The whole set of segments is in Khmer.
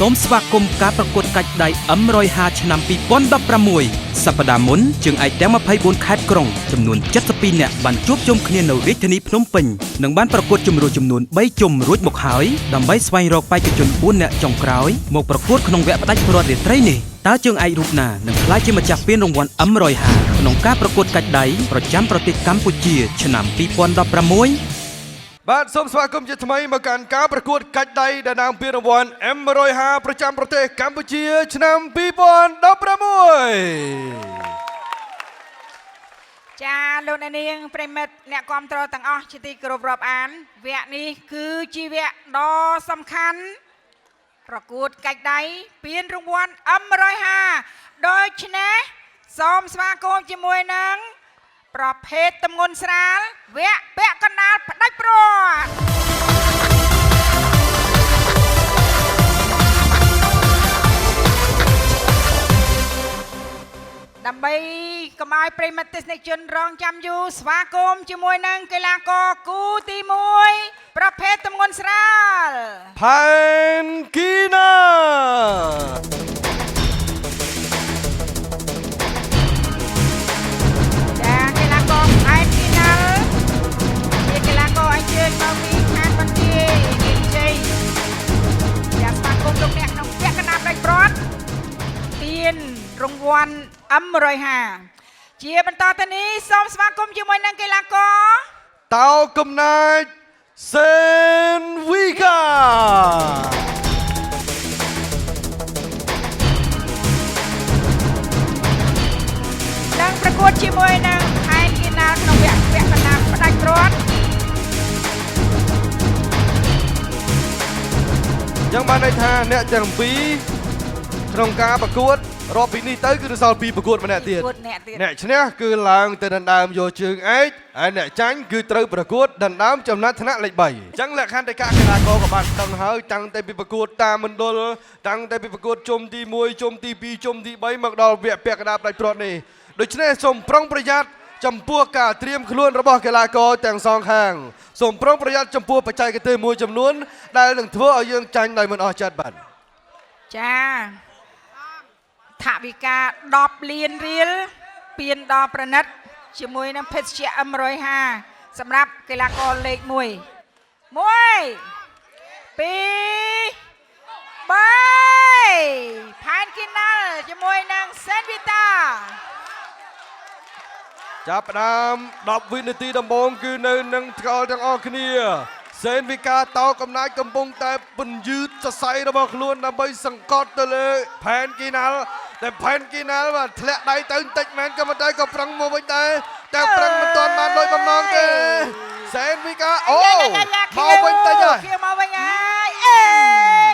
សូមស្វាគមន៍ការប្រកួតកាច់ដៃ M150 ឆ្នាំ 2016 សប្តាហ៍មុនជើងឯកទាំង24ខេត្តក្រុងចំនួន72នាក់បានជួបជុំគ្នានៅរាជធានីភ្នំពេញនិងបានប្រកួតជម្រុះចំនួន3ជុំរួចមកហើយដើម្បីស្វែងរកបេក្ខជន4នាក់ចុងក្រោយមកប្រកួតក្នុងវគ្គផ្ដាច់ព្រ័ត្ររាត្រីនេះតើជើងឯករូបណានឹងក្លាយជាម្ចាស់ពានរង្វាន់ M150 ក្នុងការប្រកួតកាច់ដៃប្រចាំប្រទេសកម្ពុជាឆ្នាំ 2016បាទសូមស្វាគមន៍ជាថ្មីមកកាន់ការប្រកួតកាច់ដៃដែលនាំពានរង្វាន់ M150 ប្រចាំប្រទេសកម្ពុជាឆ្នាំ 2016 ចាលោកអ្នកនាងប្រិមិត្តអ្នកគាំទ្រទាំងអស់ជាទីគោរពរាប់អានវគ្គនេះគឺជាវគ្គដ៏សំខាន់ប្រកួតកាច់ដៃពានរង្វាន់ M150 ដូច្នេះសូមស្វាគមន៍ជាមួយនឹងប្រភេទទម្ងន់ស្រាលវគ្គពាក់កណ្ដាលផ្ដាច់ព្រាត់ដើម្បីកុំឲ្យប្រិមត្តទស្សនិកជនរងចាំយូរស្វាគមន៍ជាមួយនឹងកីឡាករគូទី1ប្រភេទទម្ងន់ស្រាលផែនគីណាមកពីខាងបន្ទាយមានជ័យយ៉ាងស្វាគមន៍លោកអ្នកក្នុងវគ្គកណ្ដាលផ្ដាច់ព្រាត់ទានរង្វាន់ M150 ជាបន្តទៅនេះសូមស្វាគមន៍ជាមួយនឹងកីឡាករតោកំណាចសេនវីកានឹងប្រកួតជាមួយនឹងផែនគីណាលក្នុងវគ្គកណ្ដាលផ្ដាច់ព្រាត់យ៉ាងបានន័យថាអ្នកទាំងពីរក្នុងការប្រកួតរាប់ពីនេះទៅគឺនៅសល់2ប្រកួតម្នាក់ទៀតអ្នកឈ្នះគឺឡើងទៅដណ្ដើមយកជើងឯកហើយអ្នកចាញ់គឺត្រូវប្រកួតដណ្ដើមចំណាត់ថ្នាក់លេខ3អញ្ចឹងលក្ខន្តិកៈកីឡាករក៏បានដឹងហើយតាំងតែពីប្រកួតតាមមណ្ឌលតាំងតែពីប្រកួតជុំទី1ជុំទី2ជុំទី3មកដល់វគ្គពាក់កណ្ដាលផ្ដាច់ព្រាត់នេះដូច្នេះសូមប្រុងប្រយ័ត្នចំពោះការត្រៀមខ្លួនរបស់កីឡាករទាំងសងខាងសូមប្រុងប្រយ័ត្នចំពោះបច្ចេកទេសមួយចំនួនដែលនឹងធ្វើឲ្យយើងចាញ់ដោយមិនអស់ចិត្តបាទចាថវិកា10លានរៀលពានដល់ប្រណិតជាមួយនឹងភេសជ្ជៈ M150 សម្រាប់កីឡាករលេខ1 1 2 3ផែនគីណាល់ជាមួយនឹងសេនវីតាចាប់ផ្ដើម10វិនាទីដំបូងគឺនៅនឹងថ្កល់ទាំងអស់គ្នាសេនវីកាតោកំណាចកំពុងតែពន្យឺតសរសៃរបស់ខ្លួនដើម្បីសង្កត់ទៅលើផែនគីណាល់តែផែនគីណាល់បាទធ្លាក់ដៃទៅបន្តិចមែនក៏ប៉ុន្តែក៏ប្រឹងមកវិញដែរតែប្រឹងមិនទាន់បានដូចបំណងទេសេនវីកាអូមកវិញតិចហើយមកវិញហើយអេ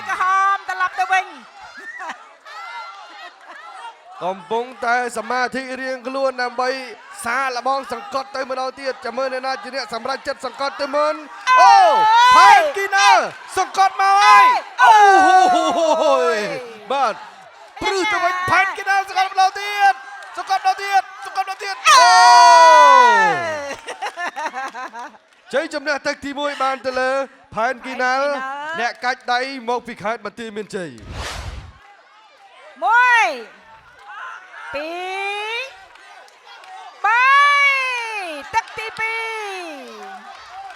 ក្រហមត្រឡប់ទៅវិញកំពុងតែសមាធិរៀងខ្លួនដើម្បីសាឡបងសង្កត់ទៅម្ដងទៀតចាំមើលអ្នកជាអ្នកសម្រាប់ចិត្តសង្កត់ទៅមុនអូផែនគីណាល់សង្កត់មកហើយអូបាទព្រឹសទៅវិញផែនគីណាល់សង្កត់ម្ដងទៀតសង្កត់ម្ដងទៀតសង្កត់ម្ដងទៀតអូជ័យជំនះទឹកទី1បានទៅលើផែនគីណាល់អ្នកកាច់ដៃមកពីខេត្តបន្ទាយមានជ័យ1 2 3ទឹកទី2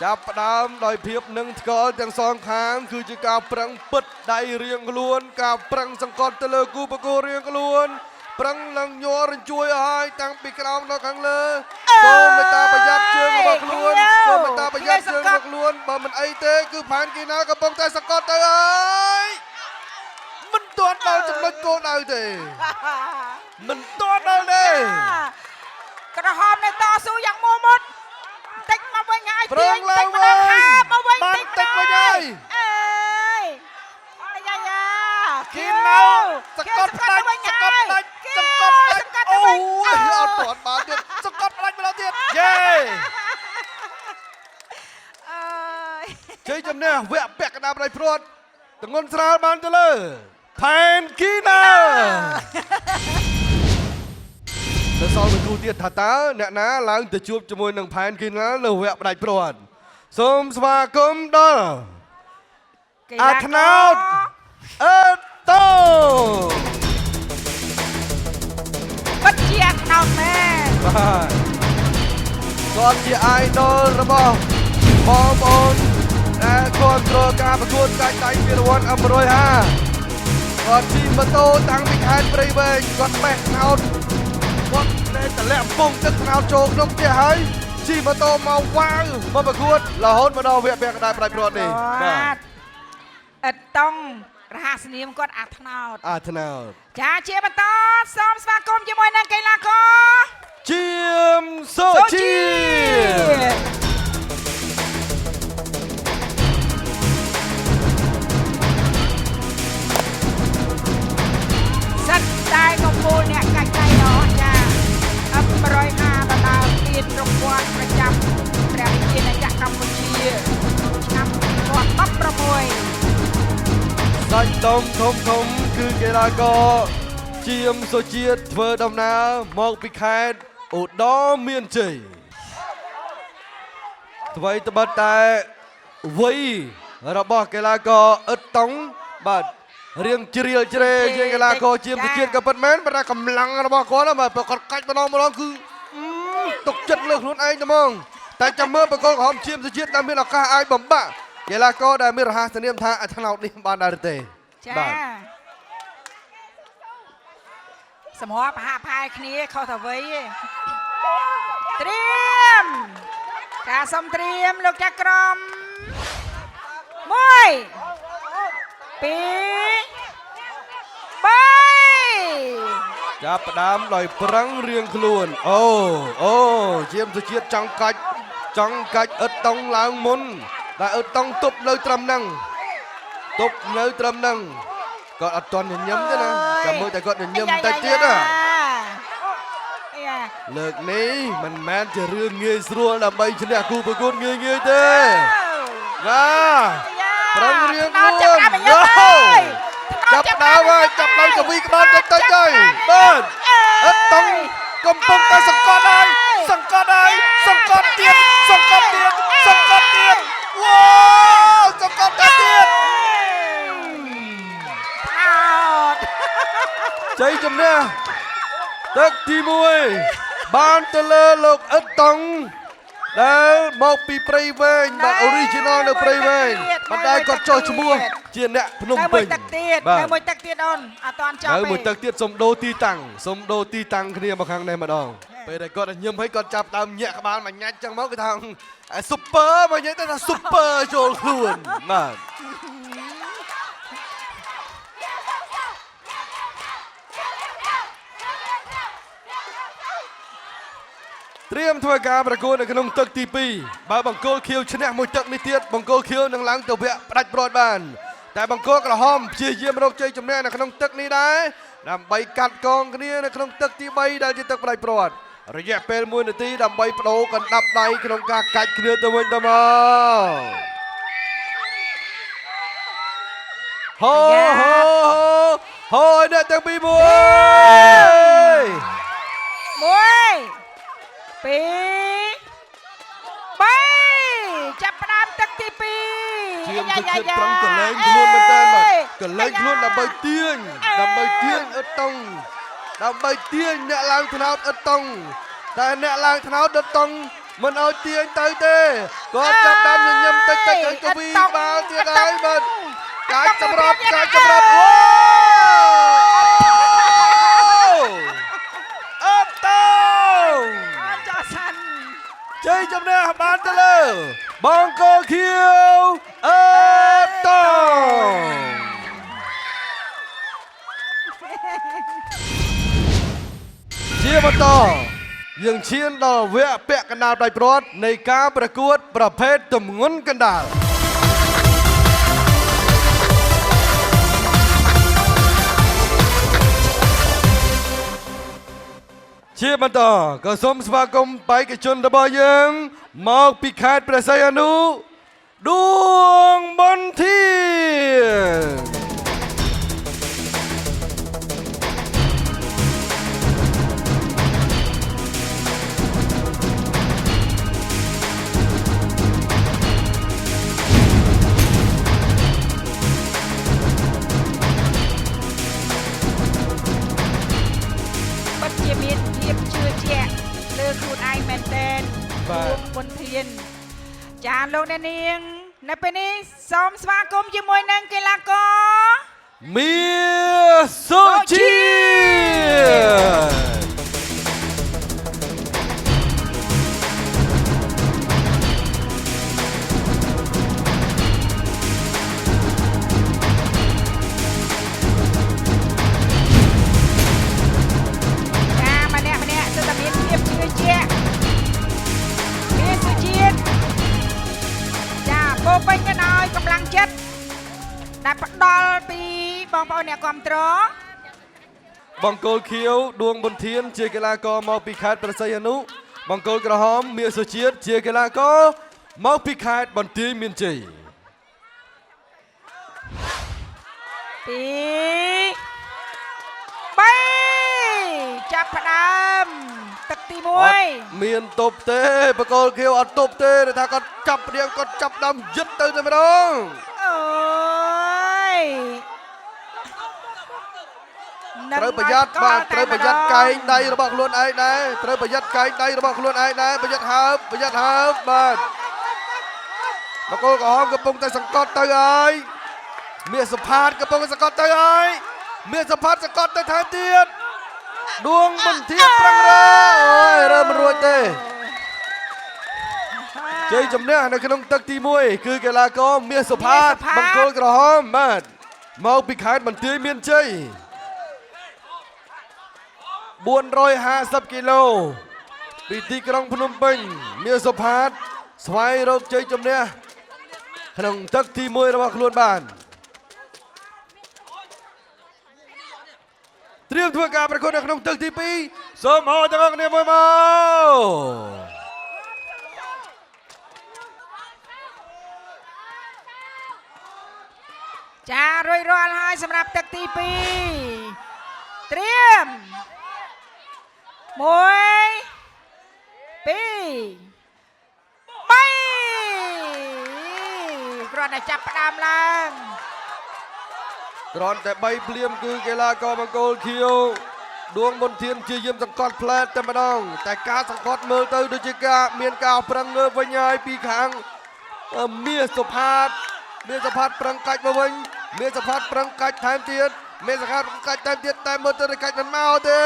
ចាប់ផ្ដើមដោយភាពនឹងថ្កល់ទាំងសងខាងគឺជាការប្រឹងពិតដៃរៀងខ្លួនការប្រឹងសង្កត់ទៅលើគូប្រកួតរៀងខ្លួនប្រឹងនឹងញ័ររញ្ជួយឲ្យតាំងពីក្រោមដល់ខាងលើសូមមេត្តាប្រយ័ត្នជើងរបស់ខ្លួនសូមមេត្តាប្រយ័ត្នជើងរបស់ខ្លួនបើមិនអីទេគឺផែនគីណាល់កំពុងតែសង្កត់ទៅហើយមិនទាន់ដល់ចំណុចគោលដៅទេមិនទាន់ដល់ទេក្រហមនៅតស៊ូយ៉ាងមោះមុតតិចមកវិញហើយប្រឹងឡើងមកវិញតិចមកហើយអើយអាយ៉ាគីណាល់សង្កត់ផ្ដាច់សង្កត់ផ្ដាច់សង្កត់ផ្ដាច់អូយអត់ទាន់បានទៀតសង្កត់ផ្ដាច់ម្ដងទៀតយេអើយជ័យជំនះវគ្គពាក់កណ្ដាលផ្ដាច់ព្រាត់ទង្ងន់ស្រាលបានទៅលើផែនគីណាល់ទៅសល់មួយគូទៀតថាតើអ្នកណាឡើងទៅជួបជាមួយនឹងផែនគីណាល់នៅវគ្គផ្ដាច់ព្រាត់សូមស្វាគមន៍ដល់អាត្នោត តូ ពិតជាអាថ្នោតមែន បាទគាត់ជា idol របស់បងប្អូនដែលគ្រប់គ្រងការប្រកួតកាច់ដៃពានរង្វាន់ M150 គាត់ជិះម៉ូតូតាំងពីខេត្តព្រៃវែងគាត់បេះថ្នោតគាត់នៅតម្លាក់ពងទឹកថ្នោតចូលក្នុងផ្ទះហើយជិះម៉ូតូមកវ៉ាវមកប្រកួតរហូតមកដល់វគ្គពាក់កណ្ដាលផ្ដាច់ព្រាត់នេះបាទ អត់តង់រហស្សនាមគាត់អាថ្នោត អាថ្នោត ចាជាបន្តសូមស្វាគមន៍ជាមួយនឹងកីឡាករ ជាមសូជី សិតតែកំពូលអ្នកកាច់ដៃអស់ចា M150 ដណ្ដើមពានរង្វាន់ប្រចាំព្រះរាជាណាចក្រកម្ពុជាឆ្នាំ2016 សាច់ដុំធំគឺកីឡាករជាមសុជាតិធ្វើដំណើរមកពីខេត្តឧត្តរមានជ័យអ្វីត្បិតតែវ័យរបស់កីឡាករអ៊ិតតុងបាទរៀងជ្រៀលជ្រែជាងកីឡាករជាមសុជាតិក៏ពិតមែនប៉ុន្តែកម្លាំងរបស់គាត់បាទគាត់កាច់ម្ដងគឺទុកចិត្តលើខ្លួនឯងតែហ្មងតែចាំមើលបកលក្រហមជាមសុជាតិដែលមានឱកាសអាចបំបាក់កីឡាករដែលមានរហស្សនាមថាអាថ្នោតនេះបានដែរទេ ចាសម្រាប់ប្រហាក់ផែគ្នាខុសទៅអ្វីទេត្រៀមការសុំត្រៀមលោកចក្រម1 2 3 ចាប់ផ្ដើមដោយប្រឹងរៀងខ្លួនអូជាមសុជាតិចង់កាច់អ៊ិតតុងឡើងមុនតែអ៊ិតតុងទប់នៅត្រឹមហ្នឹងគាត់អត់ទាន់ញញឹមទេណាចាំមើលតែគាត់ញញឹមតិចទៀតណាលើកនេះមិនមែនជារឿងងាយស្រួលដើម្បីឈ្នះគូប្រកួតងាយទេណាប្រឹងរៀងខ្លួនចាប់ដើមហើយចាប់ដើមកវីក្បាលតិចហើយបាទអ៊ិតតុងកំពុងតែសង្កត់ហើយសង្កត់ទៀតវ៉ាវសង្កត់តែទៀត ជ័យជំនះទឹកទី1បានទៅលើលោកអ៊ិតតុងដែលមកពីព្រៃវែងបាទ original នៅព្រៃវែងប៉ុន្តែគាត់ចុះឈ្មោះជាអ្នកភ្នំពេញ នៅមួយទឹកទៀតអូនអត់តាន់ចប់ទេ នៅមួយទឹកទៀតសុំដូរទីតាំងគ្នាមកខាងនេះម្ដងពេលដែលគាត់ញឹមហើយគាត់ចាប់ដើមញាក់ក្បាលមកញ៉ាច់ចឹងមកគេថា super មកនិយាយទៅថា super ចូលខ្លួនបាទ ត្រៀមធ្វើការប្រកួតនៅក្នុងទឹកទី2បើបង្គោលខៀវឈ្នះមួយទឹកនេះទៀតបង្គោលខៀវនឹងឡើងទៅវគ្គផ្ដាច់ព្រាត់បានតែបង្គោលក្រហមព្យាយាមរកជ័យជំនះនៅក្នុងទឹកនេះដែរដើម្បីកាត់កងគ្នានៅក្នុងទឹកទី3ដែលជាទឹកផ្ដាច់ព្រាត់រយៈពេល1នាទីដើម្បីបដូរកណ្ដាប់ដៃក្នុងការកាច់គ្នាទៅវិញទៅមកហូអ្នកទាំងពីរ1 2 3ចាប់ផ្ដើមទឹកទី2 ជាមទឹកចិត្តត្រង់កលែងខ្លួនមែនតើបាទកលែងខ្លួនដើម្បីទាញអ៊ិតតុងដើម្បីទាញអ្នកឡើងថ្នោតអ៊ិតតុងតែអ្នកឡើងថ្នោតអ៊ិតតុងមិនឲ្យទាញទៅទេគាត់ចាប់ដើមញញឹមតិចឲ្យកវីបាល់ទៀតហើយបាទកាច់ចម្រាប់អូអ៊ិតតុងជ័យជំនះបានទៅលើបង្គោលខៀវអ៊ិតតុងជាបន្តយើងឈានដល់វគ្គពាក់កណ្ដាលផ្ដាច់ព្រាត់នៃការប្រកួតប្រភេទទម្ងន់កណ្ដាលជាបន្តក៏សូមស្វាគមន៍បេក្ខជនរបស់យើងមកពីខេត្តព្រះសីហនុដួងប៊ុនធា ភាពជឿជាក់លើខ្លួនឯងមែនទែនលោកបុនធានចាលោកអ្នកនាងនៅពេលនេះសូមស្វាគមន៍ជាមួយនឹងកីឡាករ មាសុជាតិពោពេញទៅដោយកម្លាំងចិត្តដែលផ្ដល់ពីបងប្អូនអ្នកគាំទ្របង្គោលខៀវដួងប៊ុនធានជាកីឡាករមកពីខេត្តព្រះសីហនុបង្គោលក្រហមមាសសុជាតិជាកីឡាករមកពីខេត្តបន្ទាយមានជ័យពី3ចាប់ផ្ដើមទឹកទី1មានទប់ទេបង្គោលខៀវអត់ទប់ទេថាគាត់ចាប់ព្រៀងគាត់ចាប់ដើមយឹតទៅតែម្ដងអូយត្រូវប្រយ័ត្នបាទត្រូវប្រយ័ត្នកែងដៃរបស់ខ្លួនឯងដែរត្រូវប្រយ័ត្នកែងដៃរបស់ខ្លួនឯងដែរប្រយ័ត្នហើបបាទបង្គោលក្រហមកំពុងតែសង្កត់ទៅហើយមាសសុផាតកំពុងតែសង្កត់ទៅហើយមាសសុផាតសង្កត់ទៅថែមទៀតដួងប៊ុនធានប្រឹងរើអូយរើមិនរួចទេជ័យជំនះនៅក្នុងទឹកទី1គឺកីឡាករមាសសុផាតបង្គោលក្រហមបាទមកពីខេត្តបន្ទាយមានជ័យ450គីឡូពីទីក្រុងភ្នំពេញមាសសុផាតស្វែងរកជ័យជំនះក្នុងទឹកទី1របស់ខ្លួនបានត្រៀមធ្វើការប្រកួតនៅក្នុងទឹកទី2សូមអរទាំងអស់គ្នាមួយមកចារួចរាល់ហើយសម្រាប់ទឹកទី2ត្រៀម1 2 3គ្រាន់តែចាប់ផ្ដើមឡើងគ្រាន់តែ3ភ្លាមគឺកីឡាករបង្គោលខៀវដួងប៊ុនធានជាយាមសង្កត់ផ្លែតតែម្ដងតែការសង្កត់មើលទៅដូចជាការមានការប្រឹងងើបវិញហើយពីខាងមាសសុផាតប្រឹងកាច់មកវិញមាសសុផាតប្រឹងកាច់ថែមទៀតមាសសុផាតកាច់ថែមទៀតតែមើលទៅកាច់មិនមកទេ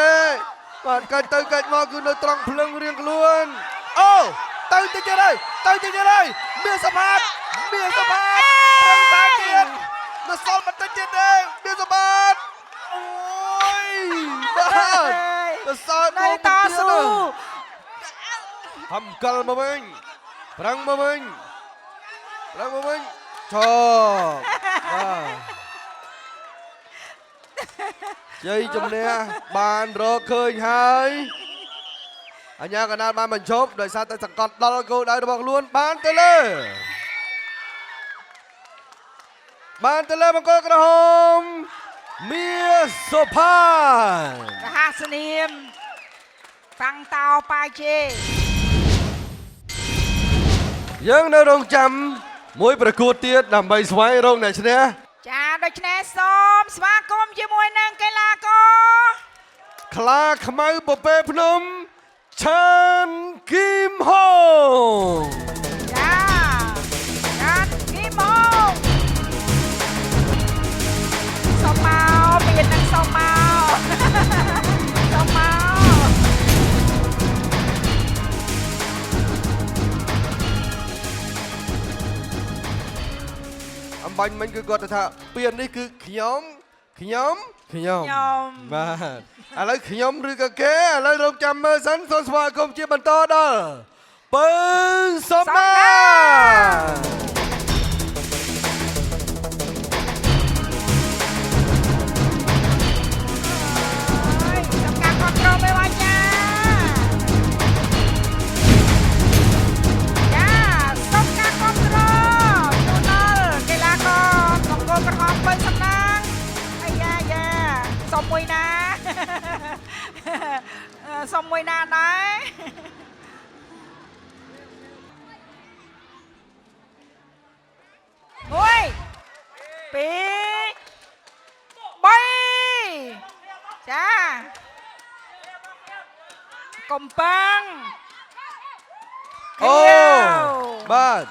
បាទកាច់ទៅកាច់មកគឺនៅត្រង់ភ្លឹងរៀងខ្លួនអូទៅតិចទៀតហើយមាសសុផាតប្រឹងតែទៀតនៅសល់បន្តិចទៀតទេមាសសុផាតអូយបាទទៅសល់នៅតស៊ូហំកលមកវិញប្រឹងមកវិញឈប់បាទជ័យជំនះបានរកឃើញហើយអញ្ញាកណ្ដាលបានបញ្ឈប់ដោយសារតែសង្កត់ដល់គោលដៅរបស់ខ្លួនបានទៅលើបង្គោលក្រហមមាសសុផាតរហស្សនាមតាំងតោប៉ាជេយើងនៅរងចាំមួយប្រកួតទៀតដើម្បីស្វែងរកអ្នកឈ្នះចាដូច្នេះសូមស្វាគមន៍ជាមួយនឹងកីឡាករខ្លាខ្មៅពពែភ្នំឆានគីមហូចាឆានគីមហូសូមមកមាននឹងសូមមកអំបញ្ញមិញគឺគាត់ថាពៀននេះគឺខ្ញុំបាទឥឡូវខ្ញុំឬក៏គេឥឡូវរងចាំមើលសិនសូមស្វាគមន៍ជាបន្តដល់ពើសំណាសុំមួយណាដែរ1 2 3ចា កំប៉ឹង អូបាទ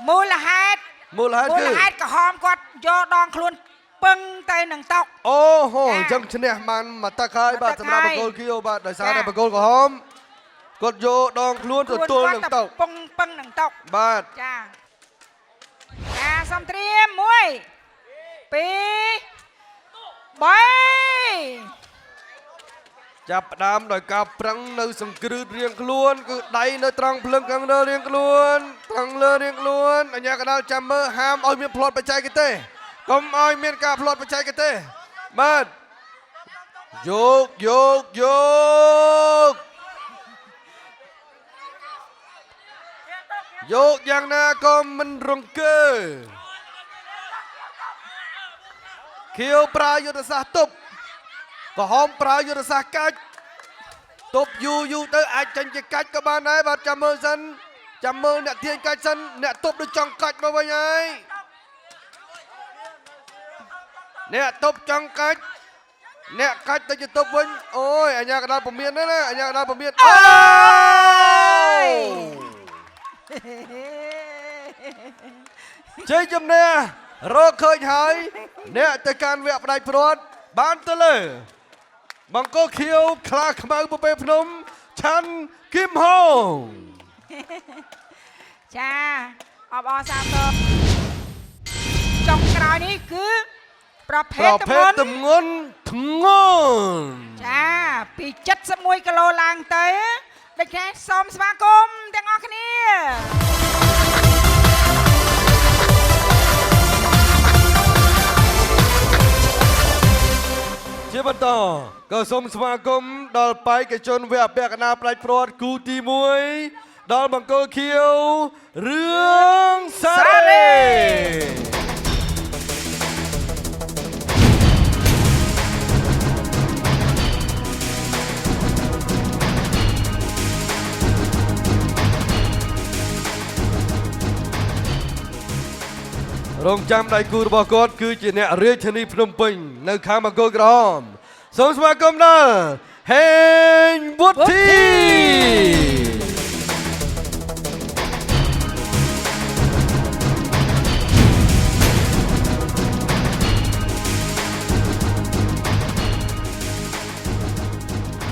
មូលហេតុក្រហមគាត់យកដងខ្លួនពឹងទៅនឹងតុក អូហូអញ្ចឹងឈ្នះបានមកទឹកហើយបាទសម្រាប់បកគោលខៀវបាទដោយសារតែបកគោលក្រហមគាត់យកដងខ្លួនទទួលនឹងតុក ពឹងនឹងតុក បាទ ចាសុំត្រៀម1 2 3 ចាប់ផ្ដើមដោយការប្រឹងនៅសង្គ្រឹះរៀងខ្លួនគឺដៃនៅត្រង់ភ្លឹងខាងលើរៀងខ្លួនត្រង់លើរៀងខ្លួនអញ្ញាកណ្ដាលចាំមើលហាមឲ្យមានផ្លត់បច្ចេកទេសកុំឲ្យមានការផ្លត់បច្ចេកទេសបាទយកយ៉ាងណាក៏មិនរង្គើខៀវប្រើយុទ្ធសាស្ត្រទប់ក្រហមប្រើយុទ្ធសាស្ត្រកាច់ទប់យូរទៅអាចចាញ់ជាកាច់ក៏បានដែរបាទចាំមើលសិនចាំមើលអ្នកទាញកាច់សិនអ្នកទប់ដូចចង់កាច់មកវិញហើយអ្នកទប់ចង់កាច់អ្នកកាច់ទៅជាទប់វិញអូយអញ្ញាកណ្ដាលពមៀនណាអញ្ញាកណ្ដាលពមៀនអូយជ័យជំនះរកឃើញហើយអ្នកទៅកាន់វគ្គផ្ដាច់ព្រាត់បានទៅលើបង្គោលខៀវខ្លាខ្មៅពពែភ្នំឆាន់គឹមហងចាអបអរសាទរចុងក្រោយនេះគឺប្រភេទទម្ងន់ចាពី71គីឡូឡើងទៅដូច្នេះសូមស្វាគមន៍ទាំងអស់គ្នាជាបន្តក៏សូមស្វាគមន៍ដល់បេក្ខជនវគ្គពាក់កណ្ដាលផ្ដាច់ព្រាត់គូទី1ដល់បង្គោលខៀវរឿងសារ៉េរងចាំដៃគូរបស់គាត់គឺជាអ្នករាជធានីភ្នំពេញនៅខាងបង្គោលក្រហមសូមស្វាគមន៍ដល់ហេងវុធី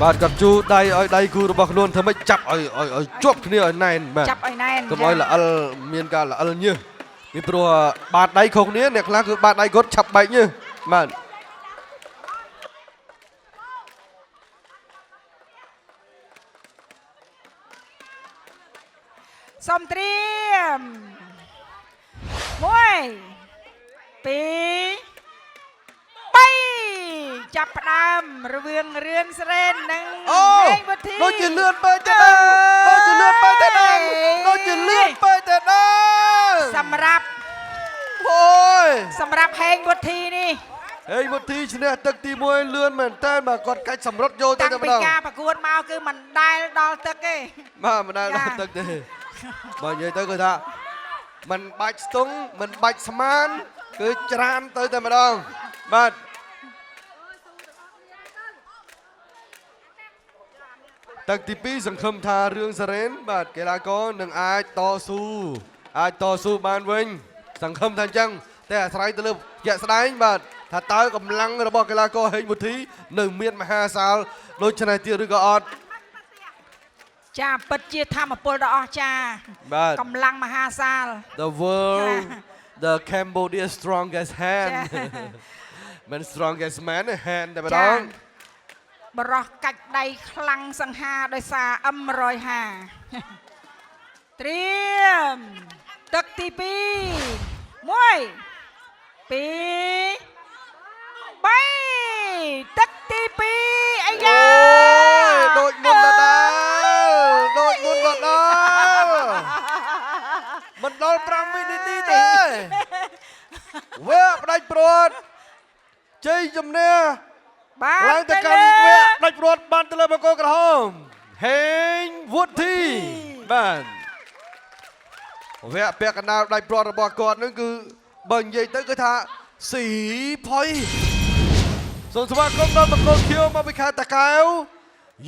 បាទគាត់ជួដៃឲ្យដៃគូរបស់ខ្លួនធ្វើម៉េចចាប់ឲ្យជាប់គ្នាឲ្យណែនបាទចាប់ឲ្យណែនកុំឲ្យល្អិលមានការល្អិលញើសពីព្រោះបាតដៃខុសគ្នាអ្នកខ្លះគឺបាតដៃគាត់ឆាប់បែកញើសបាទសូមត្រៀម1 2 3ចាប់ផ្ដើមរវាងរឿនស្រេននិងហេងវុធីដូចជាលឿនពេកទៅដែរសម្រាប់ហេងវុធីនេះហេងវុធីឈ្នះទឹកទី1លឿនមែនតើបាទគាត់កាច់សម្រុតយកទៅតែម្ដងតាំងពីការប្រកួតមកគឺមិនដែលដល់ទឹកទេបាទមិនដែលដល់ទឹកទេបើនិយាយទៅគឺថាមិនបាច់ស្ទង់មិនបាច់ស្មានគឺច្រានទៅតែម្ដងបាទទឹកទី2សង្ឃឹមថារឿងសារ៉េនបាទកីឡាករនឹងអាចតស៊ូបានវិញសង្ឃឹមថាអញ្ចឹងតែអាស្រ័យទៅលើជាក់ស្ដែងបាទថាតើកម្លាំងរបស់កីឡាករហេងវុធីនៅមានមហាសាលដូចឆ្នៃទៀតឬក៏អត់ចាពិតជាធម្មពលដ៏អស្ចារ្យកម្លាំងមហាសាល The world the Cambodia strongest hand មិន strongest man hand តែម្ដងបរោះកាច់ដៃខ្លាំងសង្ហាដោយសារ M150 ត្រៀមទឹកទី2 1 2 3ទឹកទី2អាយ៉ាដូចមុនដដែលមិនដល់5វិនាទីទេវគ្គផ្ដាច់ព្រាត់ជ័យជំនះឡើងទៅកាន់វគ្គផ្ដាច់ព្រាត់បានទៅលើបង្គោលក្រហមហេងវុធីបាទវគ្គពាក់កណ្ដាលផ្ដាច់ព្រាត់របស់គាត់នឹងគឺបើនិយាយទៅគឺថាស៊ីផុយសូមស្វាគមន៍ដល់បង្គោលខៀវមកពីខេត្តតាកែវ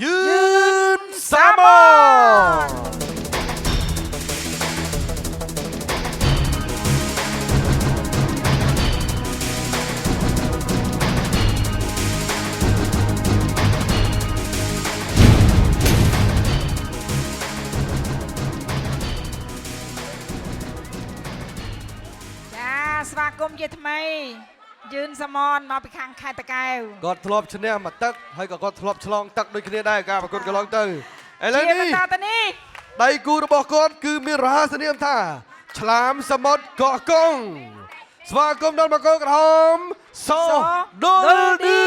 ยืนสามอน ចាស្វាគមន៍ជាថ្មីยืนសមនមកពីខាងខេត្តតាកែវ គាត់ធ្លាប់ឈ្នះមកទឹកហើយក៏គាត់ធ្លាប់ឆ្លងទឹកដូចគ្នាដែរការប្រកួតកន្លងទៅឥឡូវ ជា នេះ បន្តទៅនេះ ដៃគូរបស់គាត់គឺមានរហស្សនាមថាឆ្លាមសមុទ្រកកកុងស្វាគមន៍ដល់មកកក្រហមសូដុលឌឺ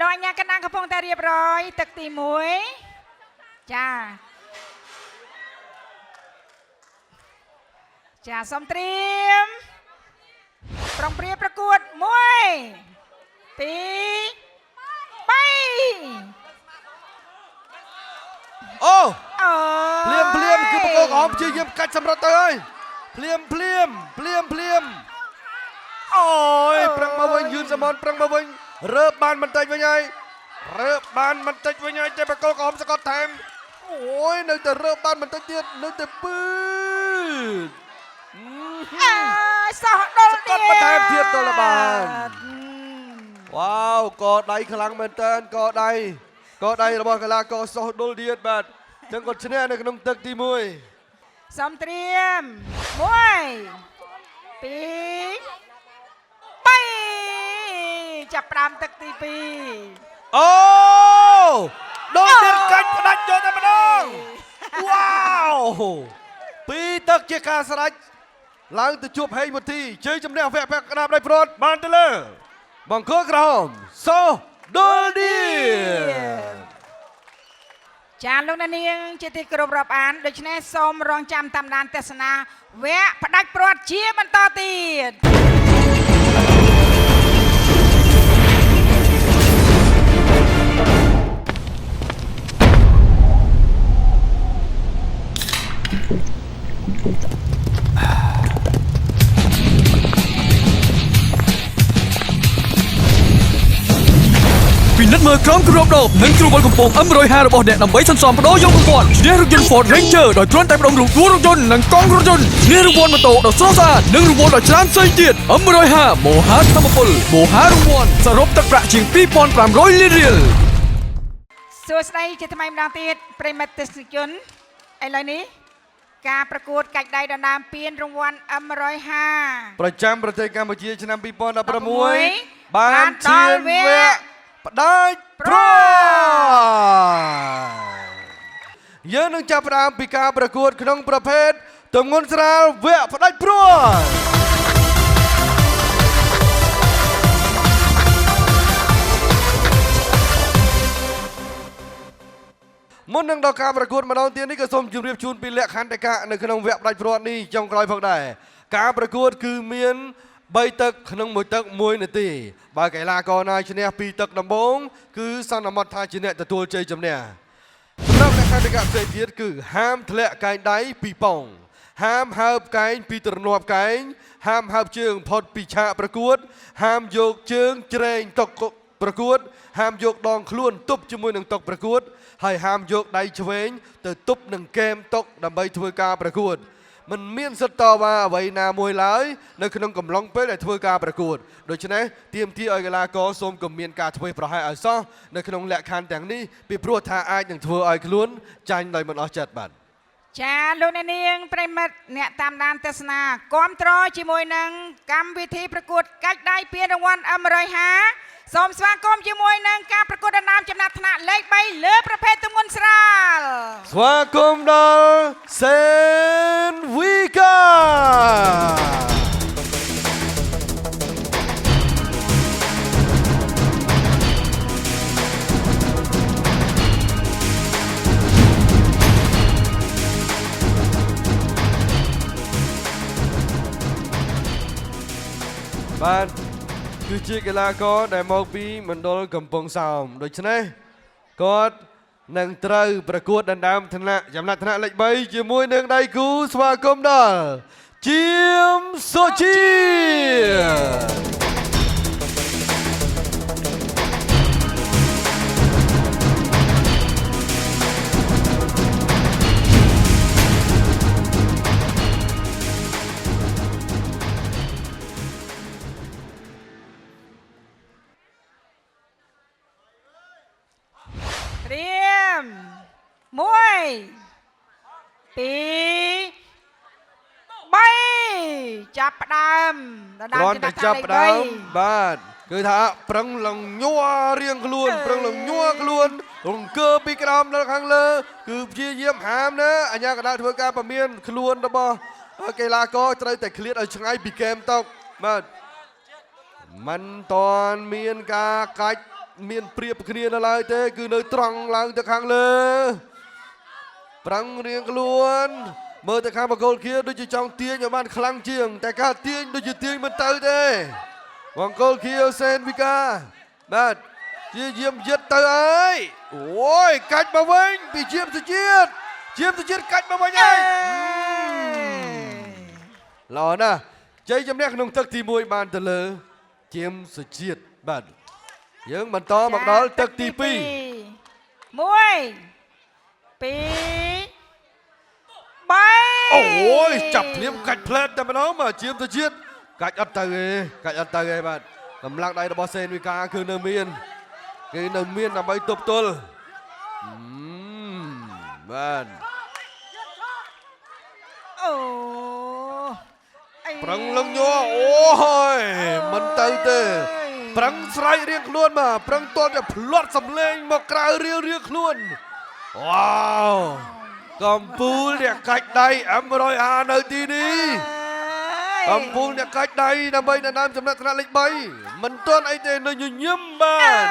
លោកអញ្ញាកណ្ដាលកំពុងតែរៀបរយទឹកទី1ចាចាសូមត្រៀមប្រុងព្រៀបប្រកួត1 2 3 អូ អូ ភ្លាមគឺបកកក្រហមព្យាយាមកាច់សម្រិតទៅហើយភ្លាមអូយប្រឹងមកវិញយឺនសមនប្រឹងមកវិញរើបបានបន្តិចវិញហើយតែបកកក្រហមសកត់ថែមអូយនៅតែរើបបានបន្តិចទៀតនៅតែពឺ សោះដល់ សកត់បន្ថែមទៀតទៅបាន វ៉ាវកដៃខ្លាំងមែនតើកដៃរបស់កីឡាករសោះដុលឌៀតបាទទាំងគាត់ឈ្នះនៅក្នុងទឹកទី1 សូមត្រៀម1 2 3ចាប់ផ្ដើមទឹកទី2 អូដុលឌៀតកាច់ផ្ដាច់យកតែម្ដងវ៉ាវពីទឹកជាការស្រេចឡើងទៅជួបហេងវុធីជ័យជំនះវគ្គកណ្ដាប់ដៃព្រាត់បានទៅលើបង្គោលក្រហមសូះដុលឌៀត ចាលោកអ្នកនាងជាទីគោរពរាប់អានដូច្នេះសូមរងចាំតាមដានទស្សនាវគ្គផ្ដាច់ព្រាត់ជាបន្តទៀត ពិនិត្យមើលក្រុមគ្រាប់ដបនិងគ្រូបលកំពង M150 របស់អ្នកដើម្បីសន្សំបដូរយករង្វាន់ឈ្នះរថយន្ត Ford Ranger ដោយគ្រាន់តែបដិងរូបដួលរថយន្តនិងកង់រថយន្តឈ្នះរង្វាន់ម៉ូតូដ៏ស្រស់ស្អាតនិងរង្វាន់ដ៏ច្រើនផ្សេងទៀត M150 មហាធម្មពលមហារង្វាន់សរុបទឹកប្រាក់ជាង 2,500 លានរៀល សួស្តីជាថ្មីម្ដងទៀតប្រិមិត្តទស្សនិកជនឥឡូវនេះការប្រកួតកាច់ដៃដណ្ដើមពានរង្វាន់ M150 ប្រចាំប្រទេសកម្ពុជាឆ្នាំ 2016 បានឈានវគ្គផ្ដាច់ព្រាត់យើងនឹងចាប់ផ្ដើមពីការប្រកួតក្នុងប្រភេទទម្ងន់ស្រាលវគ្គផ្ដាច់ព្រាត់មុននឹងដល់ការប្រកួតម្ដងទៀតនេះក៏សូមជម្រាបជូនពីលក្ខន្តិកៈនៅក្នុងវគ្គផ្ដាច់ព្រាត់នេះចុងក្រោយផងដែរការប្រកួតគឺមាន3ទឹកក្នុង1ទឹក1នាទីបើកីឡាករណាឈ្នះ2ទឹកដំបូងគឺសន្មតថាជាអ្នកទទួលជ័យជំនះសម្រាប់លក្ខន្តិកៈផ្សេងទៀតគឺហាមធ្លាក់កែងដៃពីប៉ងហាមហើបកែងពីទ្រនាប់កែងហាមហើបជើងផុតពីឆាកប្រកួតហាមយកជើងជ្រែងតុប្រកួតហាមយកដងខ្លួនទប់ជាមួយនឹងតុប្រកួតហើយហាមយកដៃឆ្វេងទៅទប់នឹងគែមតុដើម្បីធ្វើការប្រកួតមិនមានសិទ្ធិតវ៉ាអ្វីណាមួយឡើយនៅក្នុងកំឡុងពេលដែលធ្វើការប្រកួតដូច្នេះទាមទារឲ្យកីឡាករសូមកុំមានការធ្វេសប្រហែសឲ្យសោះនៅក្នុងលក្ខខណ្ឌទាំងនេះពីព្រោះថាអាចនឹងធ្វើឲ្យខ្លួនចាញ់ដោយមិនអស់ចិត្តបាទ ចាលោកអ្នកនាងប្រិមិត្តអ្នកតាមដានទស្សនាគាំទ្រជាមួយនឹងកម្មវិធីប្រកួតកាច់ដៃពានរង្វាន់ M150 សូមស្វាគមន៍ជាមួយនឹងការប្រកួតដណ្ដើមចំណាត់ថ្នាក់លេខ 3 លើប្រភេទទម្ងន់ស្រាល ស្វាគមន៍ដល់សេនវីកា ច បាទគឺជាកីឡាករដែលមកពីមណ្ឌលកំពង់សោមដូច្នេះគាត់នឹងត្រូវប្រកួតដណ្ដើមឋានៈចំណាត់ថ្នាក់លេខ3ជាមួយនឹងដៃគូស្វាគមន៍ដល់ជាមសុជាត្រៀម1 2 3ចាប់ផ្ដើមដណ្ដើម គ្រាន់តែចាប់ផ្ដើមបាទគឺថាប្រឹងលងញ័ររៀងខ្លួនប្រឹងលងញ័រខ្លួនរង្គើពីក្រោមដល់ខាងលើគឺព្យាយាមហាមណាអញ្ញាកណ្ដាលធ្វើការពមៀនខ្លួនរបស់កីឡាករត្រូវតែឃ្លាតឲ្យឆ្ងាយពីហ្គេមតុកបាទមិនតាន់មានការកាច់មានព្រៀបគ្នានៅឡើយទេគឺនៅត្រង់ឡើងទៅខាងលើប្រឹងរៀងខ្លួនមើលទៅខាងបកគោលគៀដូចជាចង់ទាញឲ្យបានខ្លាំងជាងតែការទាញដូចជាទាញមិនទៅទេបង្គោលគៀសេនវិកាបាទជាយាមយឹតទៅហើយអូយកាច់មកវិញពីជាមសុជាតិកាច់មកវិញហើយល្អណាស់ជ័យជំនះក្នុងទឹកទី1បានទៅលើជាមសុជាតិបាទយើងបន្តមកដល់ទឹកទី2 1 2 3អូយចាប់ភ្លាមកាច់ផ្លែតតែម្ដងមកជាមសុជាតិកាច់អត់ទៅទេបាទកម្លាំងដៃរបស់សេនវិកាគឺនៅមានដើម្បីទប់ទល់បាទអូប្រឹងលឹងញ័រអូយមិនទៅទេប្រឹងស្រែករៀងខ្លួនមកប្រឹងទាត់តែផ្លាត់សម្លេងមកក្រៅរៀងខ្លួនវ៉ាវកំពូលអ្នកកាច់ដៃ M100A នៅទីនេះកំពូលអ្នកកាច់ដៃដើម្បីដណ្ដើមចំណាត់ថ្នាក់លេខ3មិនទាន់អីទេនៅញញឹមបាន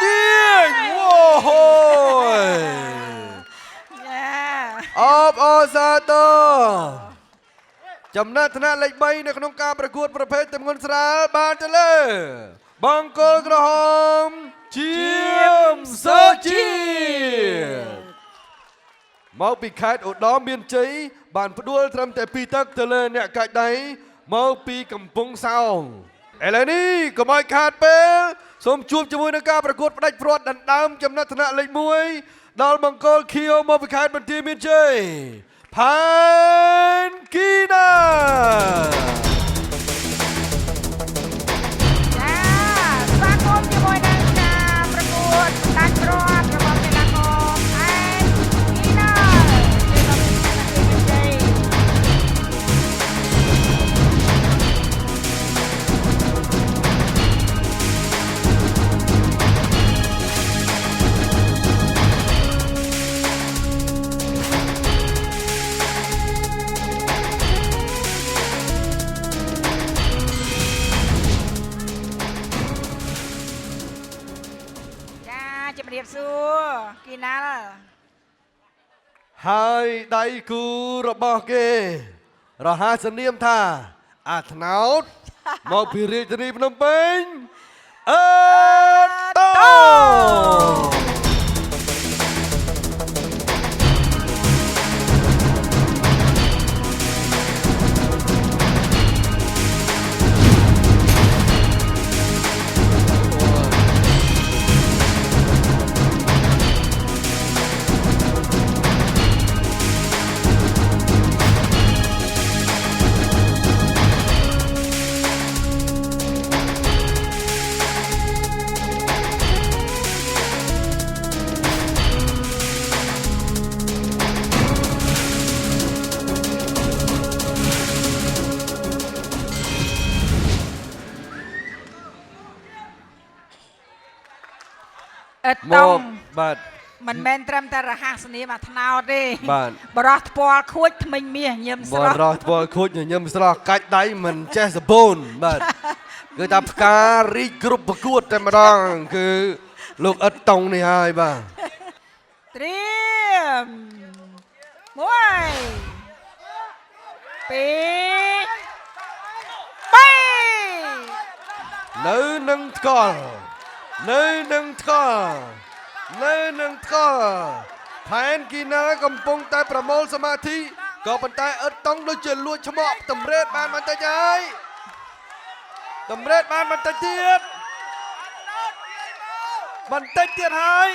ទាញអូហូយអបអូសាទរចំណាត់ថ្នាក់លេខ3នៅក្នុងការប្រកួតប្រភេទទម្ងន់ស្រាលបានទៅលើបង្គោលក្រហមជាមសុជាតិមកពីខេត្តឧត្តរមានជ័យបានផ្ដួលត្រឹមតែ2ទឹកទៅលើអ្នកកាច់ដៃមកពីកំពង់សោមឥឡូវនេះកុំឲ្យខាតពេលសូមជួបជាមួយនឹងការប្រកួតផ្ដាច់ព្រាត់ដណ្ដើមចំណាត់ថ្នាក់លេខ1ដល់បង្គោលខៀវមកពីខេត្តបន្ទាយមានជ័យផានគីណាស្វាគមន៍ជាមួយនឹងការប្រកួតផ្ដាច់ព្រាត់របស់កីឡាករផានគីណាជំរាបសួរគីណាល់ហើយដៃគូរបស់គេរហ័សនាមថាអាត្នោតមកពីរាជធានីភ្នំពេញអឺតូអត់តង់បាទ មិនមែនត្រឹមតែរហ័សនាមអាថ្នោតទេបាទបរោះថ្ពាល់ខួចថ្មិញមាសញញឹមស្រស់បរោះថ្ពាល់ខូចញញឹមស្រស់កាច់ដៃមិនចេះសបូនបាទគឺថាផ្ការីកគ្រប់ប្រកួតតែម្ដងគឺលោកអត់តង់នេះហើយបាទត្រៀម1 2 3 នៅនឹងថ្កល់នៅនឹងថ្កល់នៅនឹងថ្កល់ផែនគីណាកំពុងតែប្រមូលសមាធិក៏ប៉ុន្តែអ៊ិតតុងដូចជាលួចឆ្មក់តម្រេតបានបន្តិចហើយតម្រេតបានបន្តិចទៀតហើយ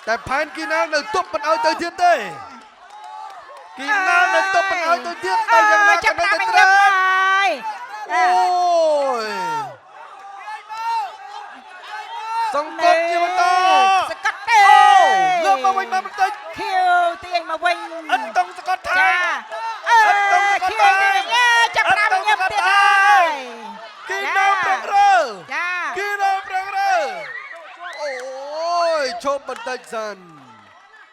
តែផែនគីណានៅទប់មិនឲ្យទៅទៀតទេគីណានៅទប់មិនឲ្យទៅទៀតតែយ៉ាងណាក៏នៅតែត្រូវអូយសង្កត់ជាបន្តសកាត់ទេលើកមកវិញមកបន្តិចខៀវទាញមកវិញអត់តុងសកត់ថាអត់តុងសកត់ថាចាប់តាមញឹមទៀតហើយគីណាប្រឹងរើចាគីណាប្រឹងរើអូយឈប់បន្តិចសិន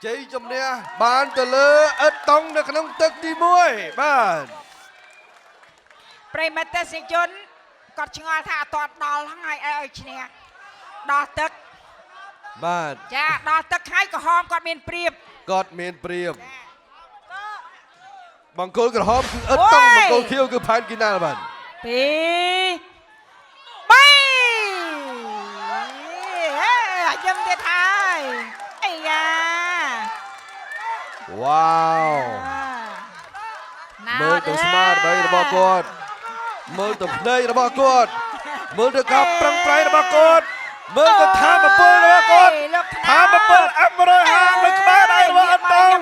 ជ័យជំនះបានទៅលើអត់តុងនៅក្នុងទឹកទី1បាទប្រិមត្តទេសនិកជនគាត់ឆ្ងល់ថាអត់តដល់ហើយឲ្យឈ្នះដល់ទឹកបាទចាដល់ទឹកហើយក្រហមគាត់មានព្រៀបបង្គោលក្រហមគឺអត់តុងបង្គោលខៀវគឺផែនគីណាបាទ2 3យឹមទៀតហើយអាយ៉ាវ៉ាវមើលទៅស្មារតីរបស់គាត់មើលទៅភ្នែករបស់គាត់មើលទៅការប្រឹងប្រែងរបស់គាត់មើលទៅថាមពលរបស់គាត់ថាមពលអមរហានៅក្បែរដៃរបស់អត់តុង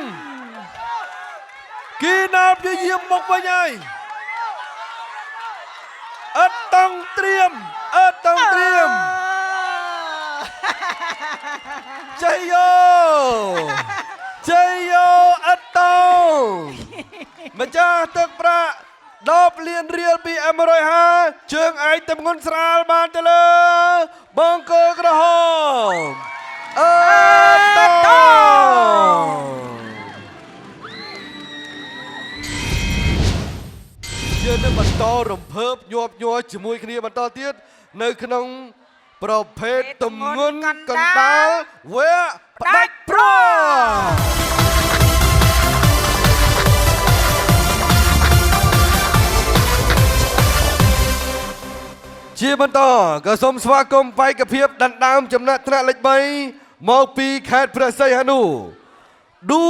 គីណាព្យាយាមមកវិញហើយអត់តុងត្រៀមជ័យយោអត់តុងម្ចាស់ទឹកប្រាក់10 លានរៀលពីM150ជើងឯកទម្ងន់ស្រាលបានទៅលើបង្គោលក្រហមអត់តុងយើងនឹងបន្តរំភើបញាប់ញ័រជាមួយគ្នាបន្តទៀតនៅក្នុងប្រភេទទម្ងន់កណ្ដាលវគ្គផ្ដាច់ព្រជាបន្តក៏សូមស្វាគមន៍បេក្ខភាពដណ្ដើមចំណាត់ថ្នាក់លេខ3មកពីខេត្តព្រះសីហនុដួ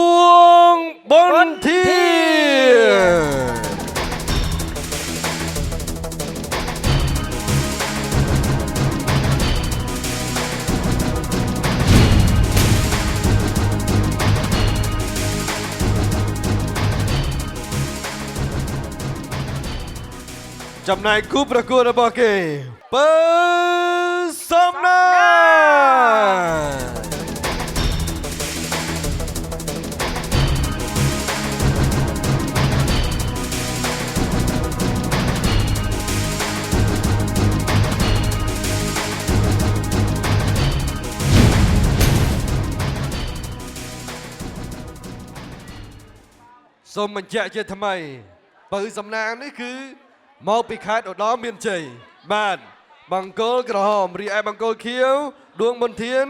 ងប៊ុនធាចំណែកគូប្រកួតរបស់គេពើសំណាសូមបញ្ជាក់ជាថ្មីពើសំណាងនេះគឺមកពីខេត្តឧត្តរមានជ័យបាទបង្គោលក្រហមរីឯបង្គោលខៀវដួងមន្ធាន